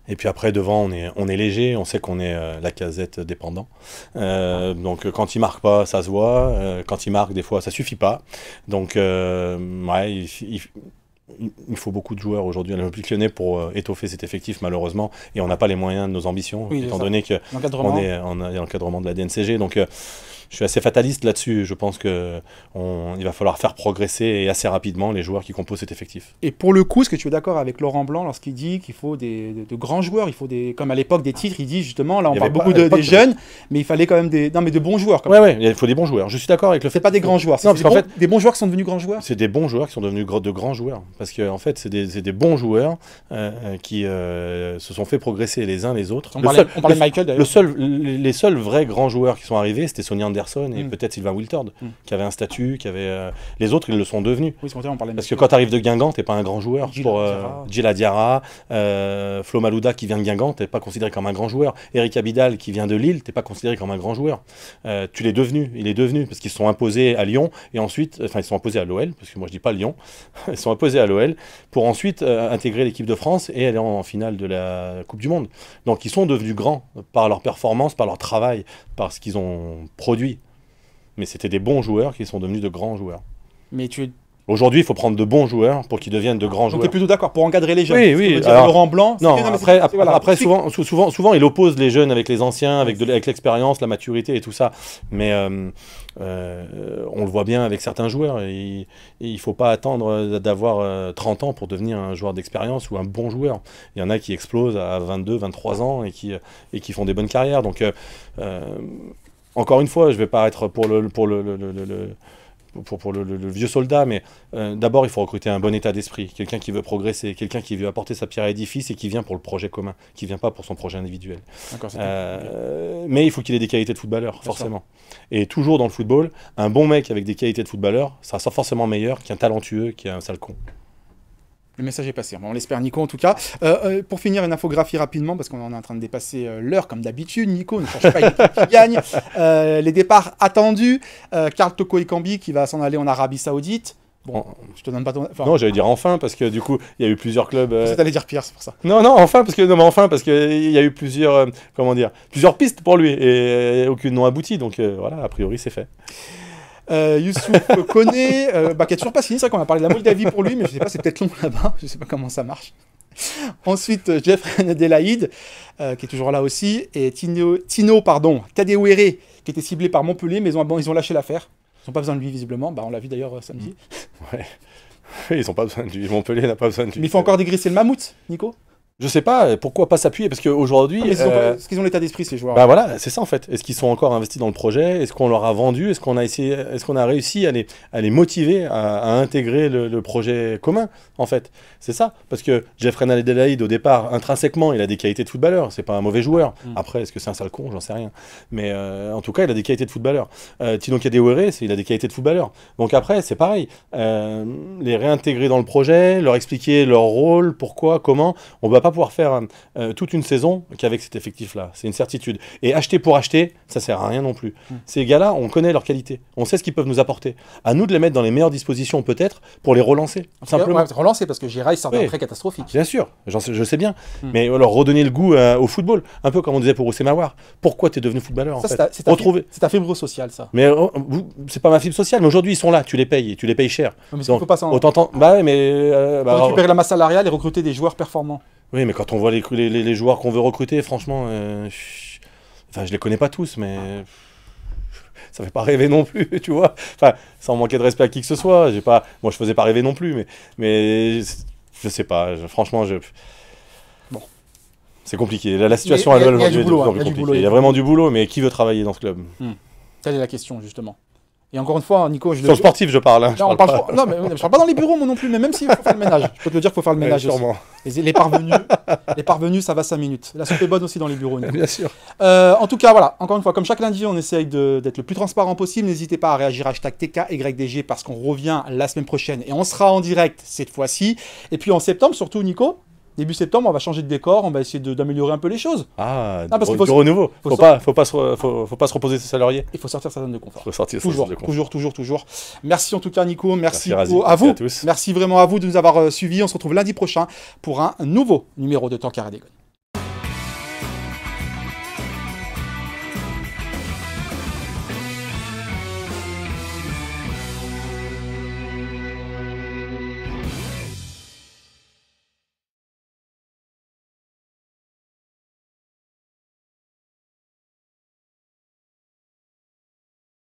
Et puis après, devant, on est léger, on sait qu'on est Lacazette dépendant. Donc quand il marque pas, ça se voit. Quand il marque, des fois, ça suffit pas. Donc, ouais, il faut beaucoup de joueurs aujourd'hui à l'Olympique Lyonnais pour étoffer cet effectif, malheureusement. Et on n'a pas les moyens de nos ambitions, étant donné qu'il y a l'encadrement de la DNCG. Donc, je suis assez fataliste là-dessus. Je pense qu'il va falloir faire progresser et assez rapidement les joueurs qui composent cet effectif. Et pour le coup, est-ce que tu es d'accord avec Laurent Blanc lorsqu'il dit qu'il faut de grands joueurs, il faut comme à l'époque des titres, il dit justement, là on parle beaucoup des jeunes, mais il fallait quand même de bons joueurs. Ouais, il faut des bons joueurs. Je suis d'accord avec le fait. C'est pas des grands joueurs, c'est des bons joueurs qui sont devenus grands joueurs. C'est des bons joueurs qui sont devenus de grands joueurs. Parce qu'en fait, c'est des bons joueurs qui se sont fait progresser les uns les autres. On parlait de Michael d'ailleurs. Les seuls vrais grands joueurs qui sont arrivés, c'était Sonny Anderson et peut-être Sylvain Wiltord, qui avait un statut, les autres, ils le sont devenus. Oui, on parlait parce que quand tu arrives de Guingamp, t'es pas un grand joueur. Pour Djila Diarra, Flo Malouda qui vient de Guingamp, t'es pas considéré comme un grand joueur. Eric Abidal qui vient de Lille, t'es pas considéré comme un grand joueur. Il est devenu, parce qu'ils se sont imposés à Lyon, et ensuite, ils se sont imposés à l'OL, parce que moi je dis pas Lyon, ils se sont imposés à l'OL, pour ensuite intégrer l'équipe de France et aller en finale de la Coupe du Monde. Donc ils sont devenus grands par leur performance, par leur travail, par ce qu'ils ont produit. Mais c'était des bons joueurs qui sont devenus de grands joueurs. Mais aujourd'hui, il faut prendre de bons joueurs pour qu'ils deviennent de grands joueurs. Donc tu es plutôt d'accord pour encadrer les jeunes. Oui. Alors, Laurent Blanc. Non, après souvent, il oppose les jeunes avec les anciens, avec l'expérience, la maturité et tout ça. Mais on le voit bien avec certains joueurs. Il ne faut pas attendre d'avoir 30 ans pour devenir un joueur d'expérience ou un bon joueur. Il y en a qui explosent à 22, 23 ans et qui font des bonnes carrières. Donc, encore une fois, je ne vais pas être pour le vieux soldat, mais d'abord il faut recruter un bon état d'esprit, quelqu'un qui veut progresser, quelqu'un qui veut apporter sa pierre à l'édifice et qui vient pour le projet commun, qui vient pas pour son projet individuel. Mais il faut qu'il ait des qualités de footballeur, forcément. Et toujours dans le football, un bon mec avec des qualités de footballeur sera forcément meilleur qu'un talentueux qui est un sale con. Le message est passé, on l'espère Nico en tout cas. Pour finir, une infographie rapidement, parce qu'on est en train de dépasser l'heure comme d'habitude. Nico ne cherche pas une équipe qui gagne. Les départs attendus. Karl Toko Ekambi qui va s'en aller en Arabie Saoudite. Bon, je te donne pas ton... Non, j'allais dire enfin, parce que du coup, il y a eu plusieurs clubs... T'allais dire pire, c'est pour ça. Non, enfin, parce qu'il y a eu plusieurs pistes pour lui, et aucune non aboutie, donc voilà, a priori, c'est fait. Youssouf Koné, qui a toujours pas signé, c'est vrai qu'on a parlé de la Moldavie pour lui, mais je sais pas, c'est peut-être long là-bas, je sais pas comment ça marche. Ensuite, Jeffrey Adelaide, qui est toujours là aussi, et Tino Kadewere, qui était ciblé par Montpellier, mais ils ont lâché l'affaire. Ils n'ont pas besoin de lui, visiblement, on l'a vu d'ailleurs samedi. Ouais, ils n'ont pas besoin de lui, Montpellier n'a pas besoin de lui. Mais il faut encore dégraisser le mammouth, Nico. Je sais pas, pourquoi pas s'appuyer, parce qu'aujourd'hui... Est-ce qu'ils ont l'état d'esprit, ces joueurs? Bah voilà, c'est ça en fait. Est-ce qu'ils sont encore investis dans le projet? Est-ce qu'on leur a vendu? Est-ce qu'on a réussi à les motiver à intégrer le projet commun, en fait? C'est ça. Parce que Jeffrey Adelaide, au départ, intrinsèquement, il a des qualités de footballeur. C'est pas un mauvais joueur. Après, est-ce que c'est un sale con? J'en sais rien. Mais en tout cas, il a des qualités de footballeur. Tino Kadewere, il a des qualités de footballeur. Donc après, c'est pareil. Les réintégrer dans le projet, leur expliquer leur rôle, pourquoi, comment. On va pas pouvoir faire toute une saison qu'avec cet effectif-là. C'est une certitude. Et acheter pour acheter, ça sert à rien non plus. Ces gars-là, on connaît leurs qualités. On sait ce qu'ils peuvent nous apporter. À nous de les mettre dans les meilleures dispositions, peut-être, pour les relancer. Simplement. Relancer, parce que Gérard sort d'un prêt catastrophique. Bien sûr, je sais bien. Mais leur redonner le goût au football. Un peu comme on disait pour Oussema Aouar. Pourquoi tu es devenu footballeur, en fait? C'est ta fibre sociale, ça. Mais c'est pas ma fibre sociale. Mais aujourd'hui, ils sont là. Tu les payes cher. Mais il faut pas s'en... Autant... récupérer la masse salariale et recruter des joueurs performants. Oui, mais quand on voit les joueurs qu'on veut recruter, franchement, je les connais pas tous, mais ça fait pas rêver non plus, tu vois. Enfin, sans manquer de respect à qui que ce soit, moi je faisais pas rêver non plus, mais je sais pas, franchement, bon, c'est compliqué. La situation à l'heure aujourd'hui est de plus en plus compliquée. Il y a vraiment du boulot, mais qui veut travailler dans ce club? Telle est la question, justement. Et encore une fois, Nico, sur le sportif, je parle. Non, non, mais je parle pas dans les bureaux, moi non plus, mais même s'il faut faire le ménage. Je peux te le dire qu'il faut faire le ménage aussi. Les parvenus, ça va 5 minutes. La soupe est bonne aussi dans les bureaux. Bien sûr. En tout cas, voilà, encore une fois, comme chaque lundi, on essaye d'être le plus transparent possible. N'hésitez pas à réagir #TKYDG parce qu'on revient la semaine prochaine et on sera en direct cette fois-ci. Et puis en septembre, surtout, Nico, début septembre, on va changer de décor, on va essayer d'améliorer un peu les choses. Parce qu'il faut renouveau. Faut pas se reposer ses salariés. Il faut sortir sa zone de confort. Toujours. Merci en tout cas, Nico. Merci à vous. Merci vraiment à vous de nous avoir suivis. On se retrouve lundi prochain pour un nouveau numéro de Temps Carré des Gones.